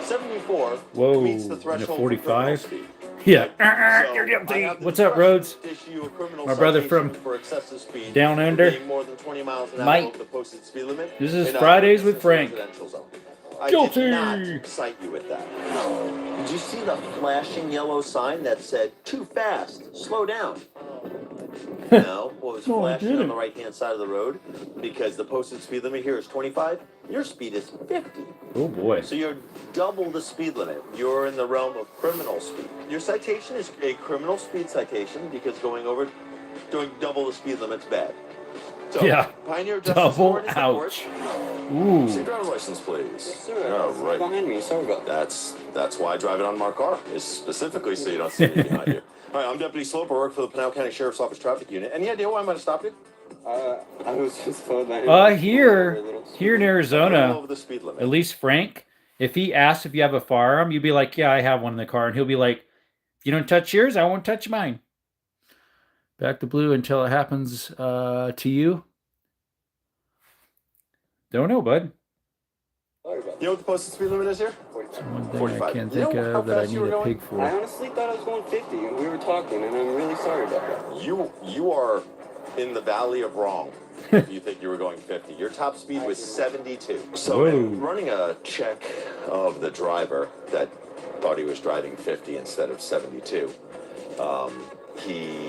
Speaker 2: 74
Speaker 1: Whoa,
Speaker 2: meets the
Speaker 1: and a
Speaker 2: threshold for
Speaker 1: 45?
Speaker 2: criminal speed.
Speaker 1: Yeah.
Speaker 2: So
Speaker 1: You're
Speaker 2: I
Speaker 1: guilty.
Speaker 2: have the
Speaker 1: What's up,
Speaker 2: discretion
Speaker 1: Rhodes?
Speaker 2: to issue a criminal
Speaker 1: My brother
Speaker 2: citation
Speaker 1: from
Speaker 2: for excessive speed
Speaker 1: down
Speaker 2: for
Speaker 1: under.
Speaker 2: being more than 20 miles an hour
Speaker 1: Mike.
Speaker 2: over the posted speed limit.
Speaker 1: This is
Speaker 2: in a
Speaker 1: Fridays with
Speaker 2: residential
Speaker 1: Frank.
Speaker 2: zone. I
Speaker 1: Guilty.
Speaker 2: did not cite you with that. Did you see the flashing yellow sign that said "too fast, slow down"? No, well, it was
Speaker 1: No, I
Speaker 2: flashing on
Speaker 1: didn't.
Speaker 2: the right-hand side of the road because the posted speed limit here is 25. Your speed is 50.
Speaker 1: Oh boy.
Speaker 2: So you're double the speed limit. You're in the realm of criminal speed. Your citation is a criminal speed citation because doing double the speed limit's bad. So,
Speaker 1: Yeah.
Speaker 2: Pioneer Justice
Speaker 1: Double
Speaker 2: Court is the court.
Speaker 1: ouch.
Speaker 2: See
Speaker 1: Ooh.
Speaker 2: your driver's license, please.
Speaker 4: Yes, sir.
Speaker 2: All
Speaker 4: It's
Speaker 2: right.
Speaker 4: behind me. Sorry about that.
Speaker 2: That's why I drive it on my car, is specifically so you don't see me behind you. All right, I'm Deputy Slope. I work for the Pinal County Sheriff's Office Traffic Unit. Any idea why I might have stopped you?
Speaker 4: I was just told that.
Speaker 1: Here in
Speaker 2: Middle
Speaker 1: Arizona,
Speaker 2: of the speed limit.
Speaker 1: at least Frank, if he asks if you have a firearm, you'd be like, yeah, I have one in the car. And he'll be like, if you don't touch yours, I won't touch mine. Back to blue until it happens to you. Don't know, bud.
Speaker 4: Sorry about
Speaker 2: You know what the posted speed limit is here?
Speaker 1: It's one thing I
Speaker 2: 45.
Speaker 1: can't
Speaker 2: You know
Speaker 1: think
Speaker 2: how
Speaker 1: of that I
Speaker 2: fast you
Speaker 1: need
Speaker 2: were
Speaker 1: a
Speaker 2: going?
Speaker 1: pig
Speaker 4: that. I
Speaker 1: for.
Speaker 4: honestly thought I was going 50, and we were talking, and I'm really sorry about that.
Speaker 2: You are in the valley of wrong. If you think you were going 50, your top speed was 72. So in running a check of the driver that thought he was driving 50 instead of 72, he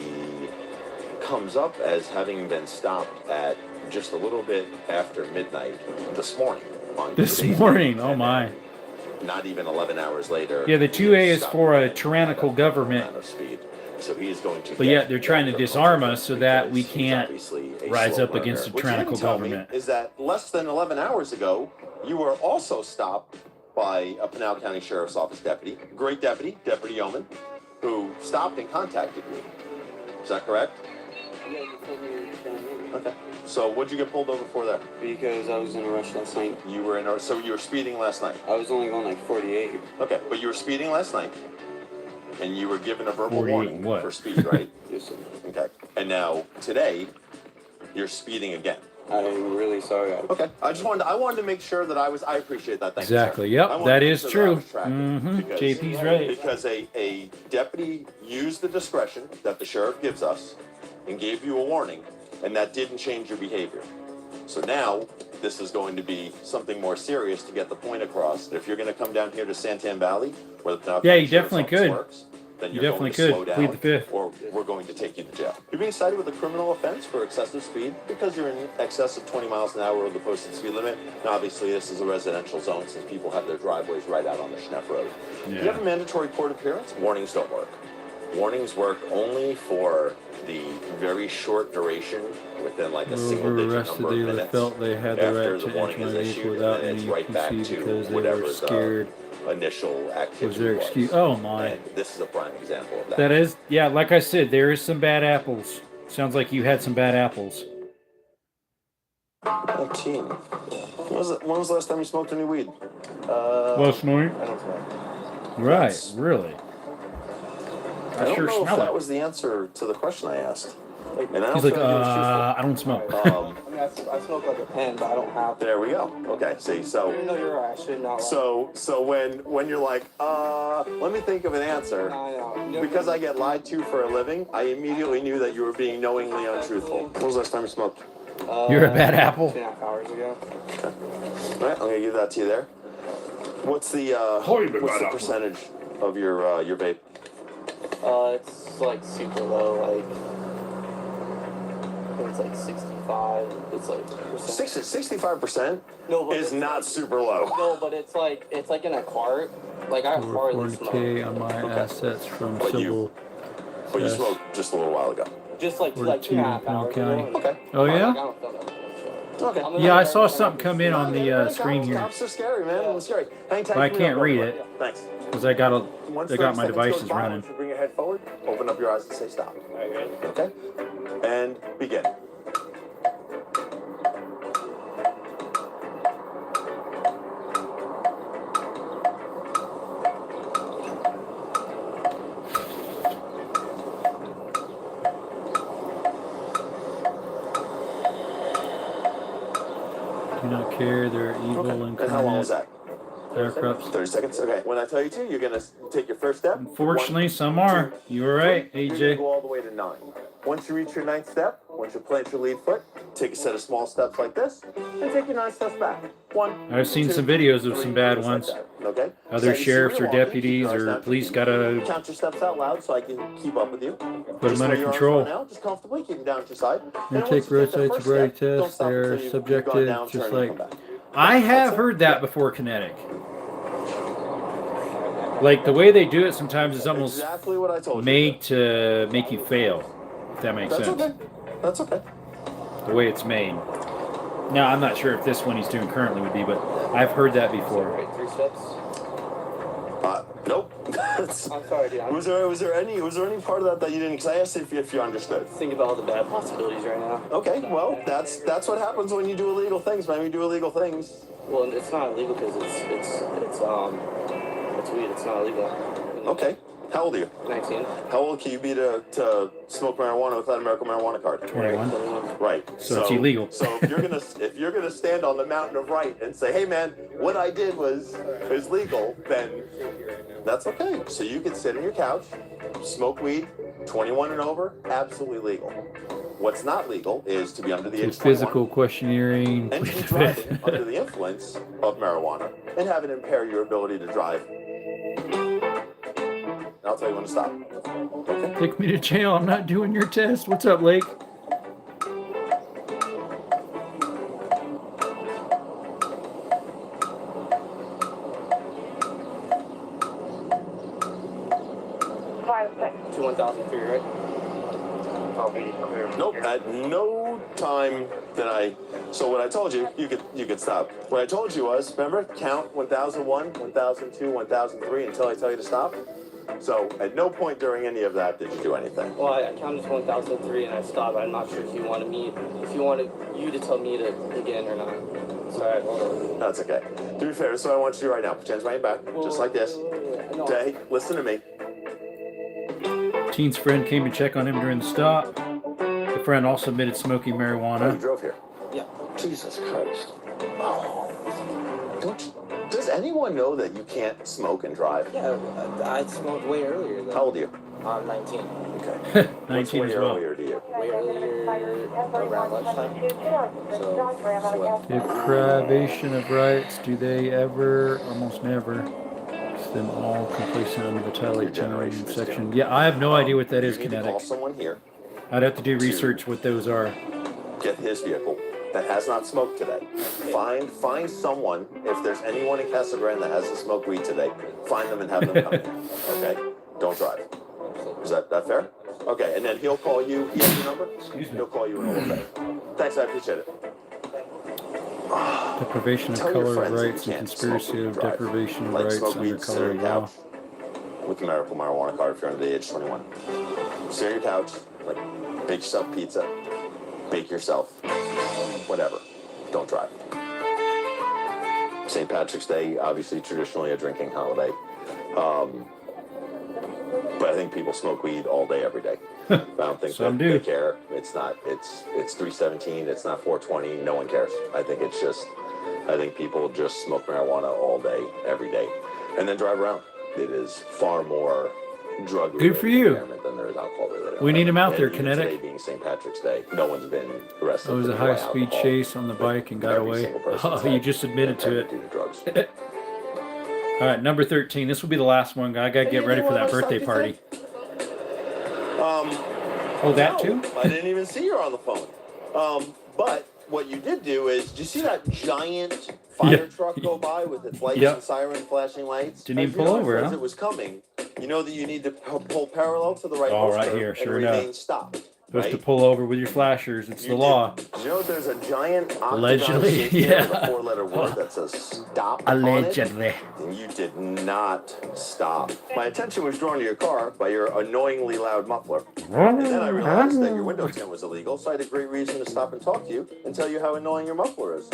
Speaker 2: comes up as having been stopped at just a little bit after midnight this morning.
Speaker 1: This morning, oh my.
Speaker 2: Not even 11 hours later.
Speaker 1: Yeah, the 2A is
Speaker 2: stopped
Speaker 1: for a
Speaker 2: at
Speaker 1: tyrannical
Speaker 2: that
Speaker 1: government.
Speaker 2: amount of speed. So he is going to.
Speaker 1: But yet they're trying to disarm us so that we
Speaker 2: because
Speaker 1: can't
Speaker 2: he's obviously a
Speaker 1: rise
Speaker 2: slow
Speaker 1: up against
Speaker 2: learner.
Speaker 1: a
Speaker 2: What you
Speaker 1: tyrannical
Speaker 2: didn't tell me
Speaker 1: government.
Speaker 2: is that less than 11 hours ago, you were also stopped by a Pinal County Sheriff's Office deputy, great deputy, Deputy Yeoman, who stopped and contacted you. Is that correct?
Speaker 4: Yeah, you told me you were down here.
Speaker 2: Okay. So what'd you get pulled over for there?
Speaker 4: Because I was in a rush last night.
Speaker 2: You were in, so you were speeding last night.
Speaker 4: I was only going like 48.
Speaker 2: Okay, but you were speeding last night, and you were given a verbal
Speaker 1: 48
Speaker 2: warning
Speaker 1: what?
Speaker 2: for speed, right?
Speaker 4: Yes, sir.
Speaker 2: Okay. And now today, you're speeding again.
Speaker 4: I'm really sorry.
Speaker 2: Okay. I wanted to make sure that I appreciate that. Thank you,
Speaker 1: Exactly.
Speaker 2: sir.
Speaker 1: Yep,
Speaker 2: I wanted
Speaker 1: that
Speaker 2: to make
Speaker 1: is
Speaker 2: sure
Speaker 1: true.
Speaker 2: I was tracking because-
Speaker 1: JP's right.
Speaker 2: Because a deputy used the discretion that the sheriff gives us and gave you a warning, and that didn't change your behavior. So now this is going to be something more serious to get the point across. If you're going to come down here to Santan Valley, where the Pinal
Speaker 1: Yeah,
Speaker 2: County
Speaker 1: you
Speaker 2: Sheriff's
Speaker 1: definitely
Speaker 2: Office
Speaker 1: could.
Speaker 2: works, then
Speaker 1: You
Speaker 2: you're
Speaker 1: definitely
Speaker 2: going to slow
Speaker 1: could.
Speaker 2: down,
Speaker 1: Plead the fifth.
Speaker 2: or we're going to take you to jail. You're being cited with a criminal offense for excessive speed because you're in excess of 20 miles an hour of the posted speed limit. Now, obviously, this is a residential zone since people have their driveways right out on the Schneff Road.
Speaker 1: Yeah.
Speaker 2: You have a mandatory court appearance. Warnings don't work. Warnings work only for the very short duration within like a
Speaker 1: Whoever
Speaker 2: single-digit
Speaker 1: arrested
Speaker 2: number of
Speaker 1: the other
Speaker 2: minutes.
Speaker 1: felt they had the
Speaker 2: After
Speaker 1: right
Speaker 2: the
Speaker 1: to
Speaker 2: warning
Speaker 1: enter
Speaker 2: is
Speaker 1: my
Speaker 2: issued,
Speaker 1: vehicle without
Speaker 2: and then it's
Speaker 1: any
Speaker 2: right back
Speaker 1: PC
Speaker 2: to
Speaker 1: because they
Speaker 2: whatever
Speaker 1: were
Speaker 2: the
Speaker 1: scared.
Speaker 2: initial activity
Speaker 1: Was their excuse? Oh my.
Speaker 2: And this is a prime example of that.
Speaker 1: That is, yeah, like I said, there is some bad apples. Sounds like you had some bad apples.
Speaker 2: 19. When was the last time you smoked any weed?
Speaker 1: Last night?
Speaker 2: I don't know.
Speaker 1: Right, really.
Speaker 2: I don't
Speaker 1: sure
Speaker 2: know if
Speaker 1: smell
Speaker 2: that
Speaker 1: it.
Speaker 2: was the answer to the question I asked. And I don't
Speaker 1: He's like,
Speaker 2: feel like he was
Speaker 1: I don't smoke.
Speaker 2: truthful.
Speaker 4: I mean, I smoke like a pen, but I don't have.
Speaker 2: There we go. Okay, see, so
Speaker 4: No, you're right. I should not.
Speaker 2: so when you're like, let me think of an answer.
Speaker 4: I know.
Speaker 2: Because I get lied to for a living, I immediately knew that you were being knowingly untruthful. When was the last time you smoked?
Speaker 1: You're a bad apple.
Speaker 4: 2.5 hours ago.
Speaker 2: All right, I'm gonna give that to you there. What's the percentage of your vape?
Speaker 4: It's like super low. Like I think it's like 65. It's like percent.
Speaker 2: 65%
Speaker 4: No, but
Speaker 2: is
Speaker 4: it's
Speaker 2: not
Speaker 4: like,
Speaker 2: super low.
Speaker 4: No, but it's like in a cart. Like I hardly smoke.
Speaker 1: 4K on my assets from
Speaker 2: But
Speaker 1: civil.
Speaker 2: But you
Speaker 1: Yes.
Speaker 2: smoked just a little while ago.
Speaker 4: Just like
Speaker 1: 42
Speaker 4: 2.5 hours
Speaker 1: County.
Speaker 4: ago.
Speaker 2: Okay.
Speaker 1: Oh
Speaker 4: Like, I
Speaker 1: yeah?
Speaker 4: don't feel that much.
Speaker 2: Okay.
Speaker 4: I'm
Speaker 1: Yeah, I
Speaker 4: like,
Speaker 1: saw something come in on the screen here,
Speaker 2: Cops are scary, man. It's scary. Hang tight.
Speaker 1: but I
Speaker 2: for me,
Speaker 1: can't
Speaker 2: I'll
Speaker 1: read
Speaker 2: go
Speaker 1: it
Speaker 2: for Thanks.
Speaker 1: because I got
Speaker 2: Once
Speaker 1: I got
Speaker 2: 30
Speaker 1: my
Speaker 2: seconds goes
Speaker 1: devices
Speaker 2: by, I
Speaker 1: running.
Speaker 2: want you to bring your head forward, open up your eyes and say stop. Okay? And begin.
Speaker 1: Do not care. They're evil
Speaker 2: And how long was
Speaker 1: incarnate.
Speaker 2: that?
Speaker 1: They're corrupt.
Speaker 2: 30 seconds. Okay. When I tell you to, you're gonna take your first step.
Speaker 1: Unfortunately,
Speaker 2: One,
Speaker 1: some are.
Speaker 2: two,
Speaker 1: You were right,
Speaker 2: three. You're gonna
Speaker 1: AJ.
Speaker 2: go all the way to 9. Once you reach your 9th step, once you plant your lead foot, take a set of small steps like this, and take your 9 steps back. 1.
Speaker 1: I've seen
Speaker 2: 2,
Speaker 1: some videos of
Speaker 2: 3,
Speaker 1: some bad
Speaker 2: just like
Speaker 1: ones.
Speaker 2: that, Okay.
Speaker 1: Other
Speaker 2: So you see
Speaker 1: sheriffs
Speaker 2: where
Speaker 1: or
Speaker 2: you're walking, keep
Speaker 1: deputies
Speaker 2: your eyes
Speaker 1: or
Speaker 2: down.
Speaker 1: police gotta
Speaker 2: Count your steps out loud so I can keep up with you.
Speaker 1: put
Speaker 2: Just
Speaker 1: them under
Speaker 2: where your arms
Speaker 1: control.
Speaker 2: are now, just comfortably keep them down to your side.
Speaker 1: They
Speaker 2: And
Speaker 1: take
Speaker 2: once you take that
Speaker 1: roadside
Speaker 2: first
Speaker 1: sobriety
Speaker 2: step, don't
Speaker 1: tests.
Speaker 2: stop
Speaker 1: They
Speaker 2: until
Speaker 1: are
Speaker 2: you've gone
Speaker 1: subjected,
Speaker 2: down,
Speaker 1: just
Speaker 2: turn, and
Speaker 1: like
Speaker 2: come back.
Speaker 1: I have heard that before. Kinetic. Like the way they do it sometimes is almost
Speaker 2: Exactly what I told you.
Speaker 1: made to make you fail. If that makes
Speaker 2: That's
Speaker 1: sense.
Speaker 2: okay. That's okay.
Speaker 1: The way it's made. Now I'm not sure if this one he's doing currently would be, but I've heard that before.
Speaker 4: Right, 3 steps.
Speaker 2: Nope. That's-
Speaker 4: I'm sorry, dude. I'm
Speaker 2: was there any part of that that you didn't? Because I asked if you understood.
Speaker 4: thinking about all the bad possibilities right now.
Speaker 2: Okay, well that's what happens when you do illegal things, man. You do illegal things.
Speaker 4: Well, it's not illegal because it's weed. It's not illegal.
Speaker 2: Okay. How old are you?
Speaker 4: 19.
Speaker 2: How old can you be to smoke marijuana without a medical marijuana card?
Speaker 1: 21.
Speaker 4: 21.
Speaker 2: Right.
Speaker 1: So it's illegal.
Speaker 2: So if you're gonna stand on the mountain of right and say, "Hey, man, what I did was legal," then that's okay. So you can sit on your couch, smoke weed, 21 and over, absolutely legal. what's not legal is to be under the age of 21
Speaker 1: Physical questionnaering.
Speaker 2: and be driving under the influence of marijuana and have it impair your ability to drive. I'll tell you when to stop. Okay.
Speaker 1: Take me to jail. I'm not doing your test. What's up, Lake?
Speaker 4: To 1,003, right?
Speaker 2: Nope. At no time did I. So what I told you, you could stop. What I told you was, remember, count 1001, 1002, 1003 until I tell you to stop. So at no point during any of that did you do anything.
Speaker 4: Well, I counted to 1,003 and I stopped. I'm not sure if you wanted you to tell me to again or not. Sorry, hold on.
Speaker 2: That's okay. To be fair, so I want you to do right now. Pretend right back, just like this.
Speaker 4: No.
Speaker 2: Okay, listen to me.
Speaker 1: Teen's friend came to check on him during the stop. The friend also admitted smoking
Speaker 2: Oh, you
Speaker 1: marijuana.
Speaker 2: drove here.
Speaker 4: Yeah.
Speaker 2: Jesus Christ. Oh. Does anyone know that you can't smoke and drive?
Speaker 4: Yeah, I smoked way earlier though.
Speaker 2: How old are you?
Speaker 4: 19.
Speaker 2: Okay. What's
Speaker 1: 19
Speaker 2: way
Speaker 1: as well.
Speaker 2: earlier to you?
Speaker 4: Way earlier around lunchtime. So
Speaker 1: Deprivation of rights. Do they ever? Almost never. It's them all complacent under the Title 8 generating section. Yeah, I have no idea what that is,
Speaker 2: You need to call
Speaker 1: Kinetic.
Speaker 2: someone here,
Speaker 1: I'd have to do research what those are.
Speaker 2: get his vehicle that has not smoked today. Find someone, if there's anyone in Casa Grande that hasn't smoked weed today, find them and have them come here. Okay? Don't drive. Is that fair? Okay, and then he'll call you. He has your number?
Speaker 1: Excuse me.
Speaker 2: He'll call you in a little bit. Thanks, I appreciate it.
Speaker 1: Deprivation of
Speaker 2: Tell your
Speaker 1: color of
Speaker 2: friends that
Speaker 1: rights
Speaker 2: you
Speaker 1: and
Speaker 2: can't smoke
Speaker 1: conspiracy
Speaker 2: weed
Speaker 1: of
Speaker 2: and drive.
Speaker 1: deprivation of
Speaker 2: Like
Speaker 1: rights
Speaker 2: smoke
Speaker 1: under
Speaker 2: weed, sit
Speaker 1: color
Speaker 2: on
Speaker 1: of
Speaker 2: your
Speaker 1: law.
Speaker 2: couch with the medical marijuana card if you're under the age of 21. Sit on your couch, like make yourself pizza, bake yourself, whatever. Don't drive. St. Patrick's Day, obviously traditionally a drinking holiday. But I think people smoke weed all day, every day. I don't think
Speaker 1: Some
Speaker 2: that
Speaker 1: do.
Speaker 2: they care. It's 317, it's not 420, no one cares. I think people just smoke marijuana all day, every day, and then drive around. It is far more drug
Speaker 1: Good for you.
Speaker 2: than there is alcohol related.
Speaker 1: We need him out there,
Speaker 2: And even
Speaker 1: Kinetic.
Speaker 2: Today being St. Patrick's Day, no one's been arrested.
Speaker 1: It was
Speaker 2: for
Speaker 1: a
Speaker 2: DUI
Speaker 1: high-speed
Speaker 2: alcohol.
Speaker 1: chase on the bike and got
Speaker 2: Every
Speaker 1: away.
Speaker 2: single person's
Speaker 1: Oh, you
Speaker 2: had
Speaker 1: just admitted to it.
Speaker 2: due to drugs.
Speaker 1: All right, number 13. This will be the last one. I got to get ready for that birthday party. Oh, that
Speaker 2: No,
Speaker 1: too?
Speaker 2: I didn't even see her on the phone. But what you did do is, did you see that giant fire
Speaker 1: Yeah.
Speaker 2: truck go by with its lights
Speaker 1: Yep.
Speaker 2: and siren flashing lights?
Speaker 1: Didn't even pull over,
Speaker 2: As
Speaker 1: huh?
Speaker 2: it was coming, you know that you need to pull parallel to the right.
Speaker 1: Oh, right
Speaker 2: holster
Speaker 1: here,
Speaker 2: and
Speaker 1: sure
Speaker 2: remain
Speaker 1: enough.
Speaker 2: stopped.
Speaker 1: Supposed to
Speaker 2: Right?
Speaker 1: pull over with your flashers. It's
Speaker 2: You
Speaker 1: the
Speaker 2: did-
Speaker 1: law.
Speaker 2: Did you know there's a giant
Speaker 1: Allegedly,
Speaker 2: octagon shape there with
Speaker 1: yeah.
Speaker 2: a 4-letter word that says stop on it?
Speaker 1: Allegedly.
Speaker 2: And you did not stop. My attention was drawn to your car by your annoyingly loud muffler. And then I realized that your window tint was illegal, so I had a great reason to stop and talk to you and tell you how annoying your muffler is.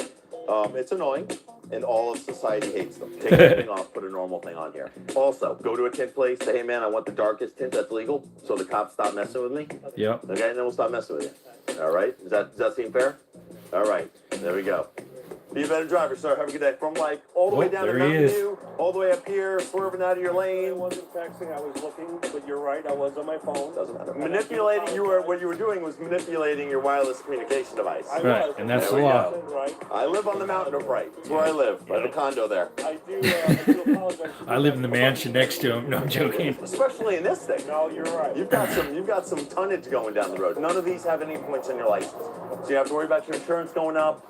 Speaker 2: It's annoying, and all of society hates them. Take everything off, put a normal thing on here. Also, go to a tint place, say, hey man, I want the darkest tint that's legal, so the cops stop messing with me.
Speaker 1: Yep.
Speaker 2: Okay, and then we'll stop messing with you. All right? Does that seem fair? All right, there we go. Be a better driver, sir. Have a good day. From like all the way
Speaker 1: Oh,
Speaker 2: down to
Speaker 1: there he
Speaker 2: Mountain
Speaker 1: is.
Speaker 2: View, all the way up here, swerving out of your
Speaker 6: I
Speaker 2: lane.
Speaker 6: wasn't texting, I was looking, but you're right, I was on my phone.
Speaker 2: Doesn't matter. Manipulating, what you were doing was manipulating your wireless communication device.
Speaker 1: Right, and that's
Speaker 2: There
Speaker 1: the
Speaker 2: we
Speaker 1: law.
Speaker 2: go.
Speaker 6: Right.
Speaker 2: I live on the mountain of right. That's where I live, by the condo there.
Speaker 6: I do apologize.
Speaker 1: I live in the mansion next to him. No, I'm joking.
Speaker 2: Especially in this thing.
Speaker 6: No, you're right.
Speaker 2: You've got some tonnage going down the road. None of these have any points on your license. So you have to worry about your insurance going up.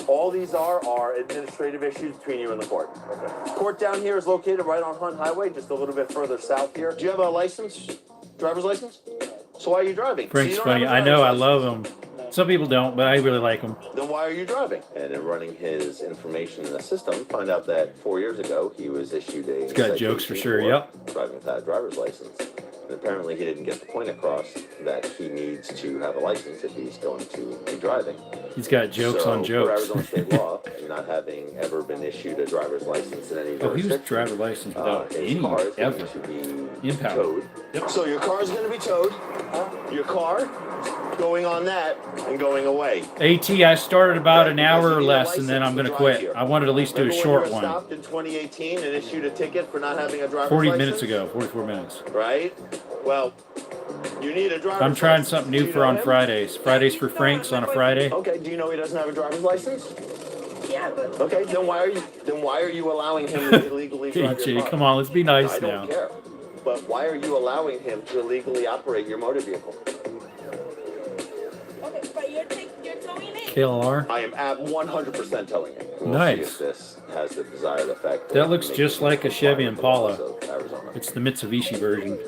Speaker 2: All these are administrative issues between you and the court. Okay. Court down here is located right on Hunt Highway, just a little bit further south here. Do you have a license? Driver's license? So why are you driving?
Speaker 1: Frank's
Speaker 2: So you don't
Speaker 1: funny.
Speaker 2: have a
Speaker 1: I know. I
Speaker 2: driver's
Speaker 1: love
Speaker 2: license.
Speaker 1: him. Some people don't, but I really like him.
Speaker 2: Then why are you driving? And in running his information in the system, find out that 4 years ago he was issued a.
Speaker 1: He's got jokes for sure. Yep.
Speaker 2: Driving without a driver's license. And apparently he didn't get the point across that he needs to have a license if he's going to be driving.
Speaker 1: He's got jokes
Speaker 2: So,
Speaker 1: on
Speaker 2: For
Speaker 1: jokes.
Speaker 2: Arizona state law, not having ever been issued a driver's license in any
Speaker 1: Oh, he was
Speaker 2: jurisdiction,
Speaker 1: driver license without
Speaker 2: his
Speaker 1: any
Speaker 2: car is going
Speaker 1: ever.
Speaker 2: to be
Speaker 1: Impound.
Speaker 2: towed.
Speaker 1: Yep.
Speaker 2: So your car is going to be towed. Your car going on that and going away.
Speaker 1: AT, I started about an
Speaker 2: Because
Speaker 1: hour
Speaker 2: you
Speaker 1: or
Speaker 2: need a
Speaker 1: less, and then I'm
Speaker 2: license
Speaker 1: going to
Speaker 2: to drive
Speaker 1: quit.
Speaker 2: here.
Speaker 1: I wanted to at least do a
Speaker 2: Remember
Speaker 1: short
Speaker 2: when you were
Speaker 1: one.
Speaker 2: stopped in 2018 and issued a ticket for not having a driver's
Speaker 1: 40
Speaker 2: license?
Speaker 1: minutes ago, 44 minutes.
Speaker 2: Right? Well, You need a driver's
Speaker 1: I'm trying
Speaker 2: license.
Speaker 1: something
Speaker 2: Do
Speaker 1: new
Speaker 2: you
Speaker 1: for
Speaker 2: know
Speaker 1: on
Speaker 2: him?
Speaker 1: Fridays. Fridays for Franks on a Friday.
Speaker 2: Okay, do you know he doesn't have a driver's license?
Speaker 7: Yeah, but.
Speaker 2: Okay, then why are you allowing him to illegally drive your
Speaker 1: AJ,
Speaker 2: car?
Speaker 1: come on, let's be nice
Speaker 2: I
Speaker 1: now.
Speaker 2: don't care. But why are you allowing him to illegally operate your motor vehicle?
Speaker 7: Okay, but you're towing it.
Speaker 1: KLR.
Speaker 2: I am at 100% telling you. We'll
Speaker 1: Nice.
Speaker 2: see if this has the desired effect.
Speaker 1: That
Speaker 2: of
Speaker 1: looks
Speaker 2: making
Speaker 1: just
Speaker 2: it
Speaker 1: like a Chevy
Speaker 2: compliant with the laws
Speaker 1: Impala.
Speaker 2: of Arizona.
Speaker 1: It's the Mitsubishi version.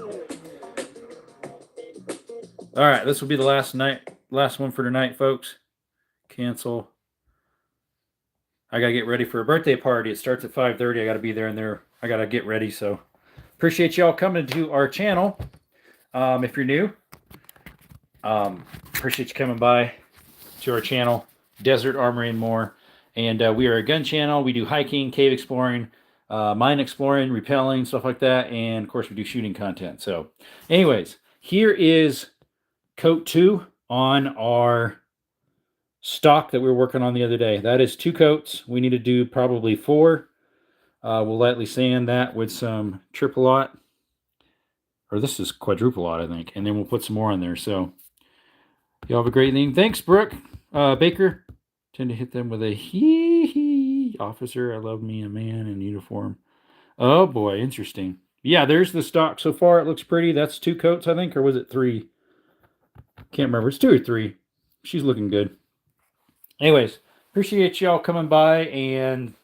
Speaker 1: All right, this will be the last one for tonight, folks. Cancel. I gotta get ready for a birthday party. It starts at 5:30. I gotta be there and there. I gotta get ready. So appreciate y'all coming to our channel. If you're new, appreciate you coming by to our channel, Desert Armory and more. And we are a gun channel. We do hiking, cave exploring, mine exploring, rappelling, stuff like that. And of course, we do shooting content. So, anyways, here is coat 2 on our stock that we were working on the other day. That is 2 coats. We need to do probably 4. We'll lightly sand that with some triple aught, or this is quadruple aught, I think, and then we'll put some more on there. So y'all have a great evening. Thanks, Brooke. Baker. Tend to hit them with a hee. Officer, I love me a man in uniform. Oh boy, interesting. Yeah, there's the stock so far. It looks pretty. That's 2 coats, I think, or was it 3? Can't remember. It's 2 or 3. She's looking good. Anyways, appreciate y'all coming by, and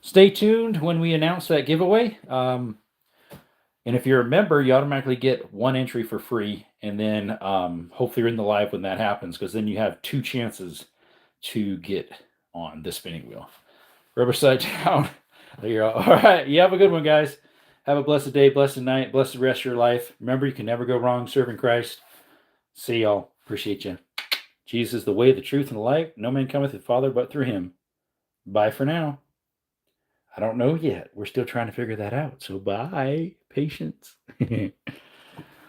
Speaker 1: stay tuned when we announce that giveaway. And if you're a member, you automatically get 1 entry for free, and then hopefully you're in the live when that happens, because then you have 2 chances to get on the spinning wheel. Riverside Town. There you go. All right, you have a good one, guys. Have a blessed day, blessed night, blessed rest of your life. Remember, you can never go wrong serving Christ. See y'all. Appreciate you. Jesus is the way, the truth, and the life. No man cometh to the Father but through him. Bye for now. I don't know yet. We're still trying to figure that out. So bye. Patience.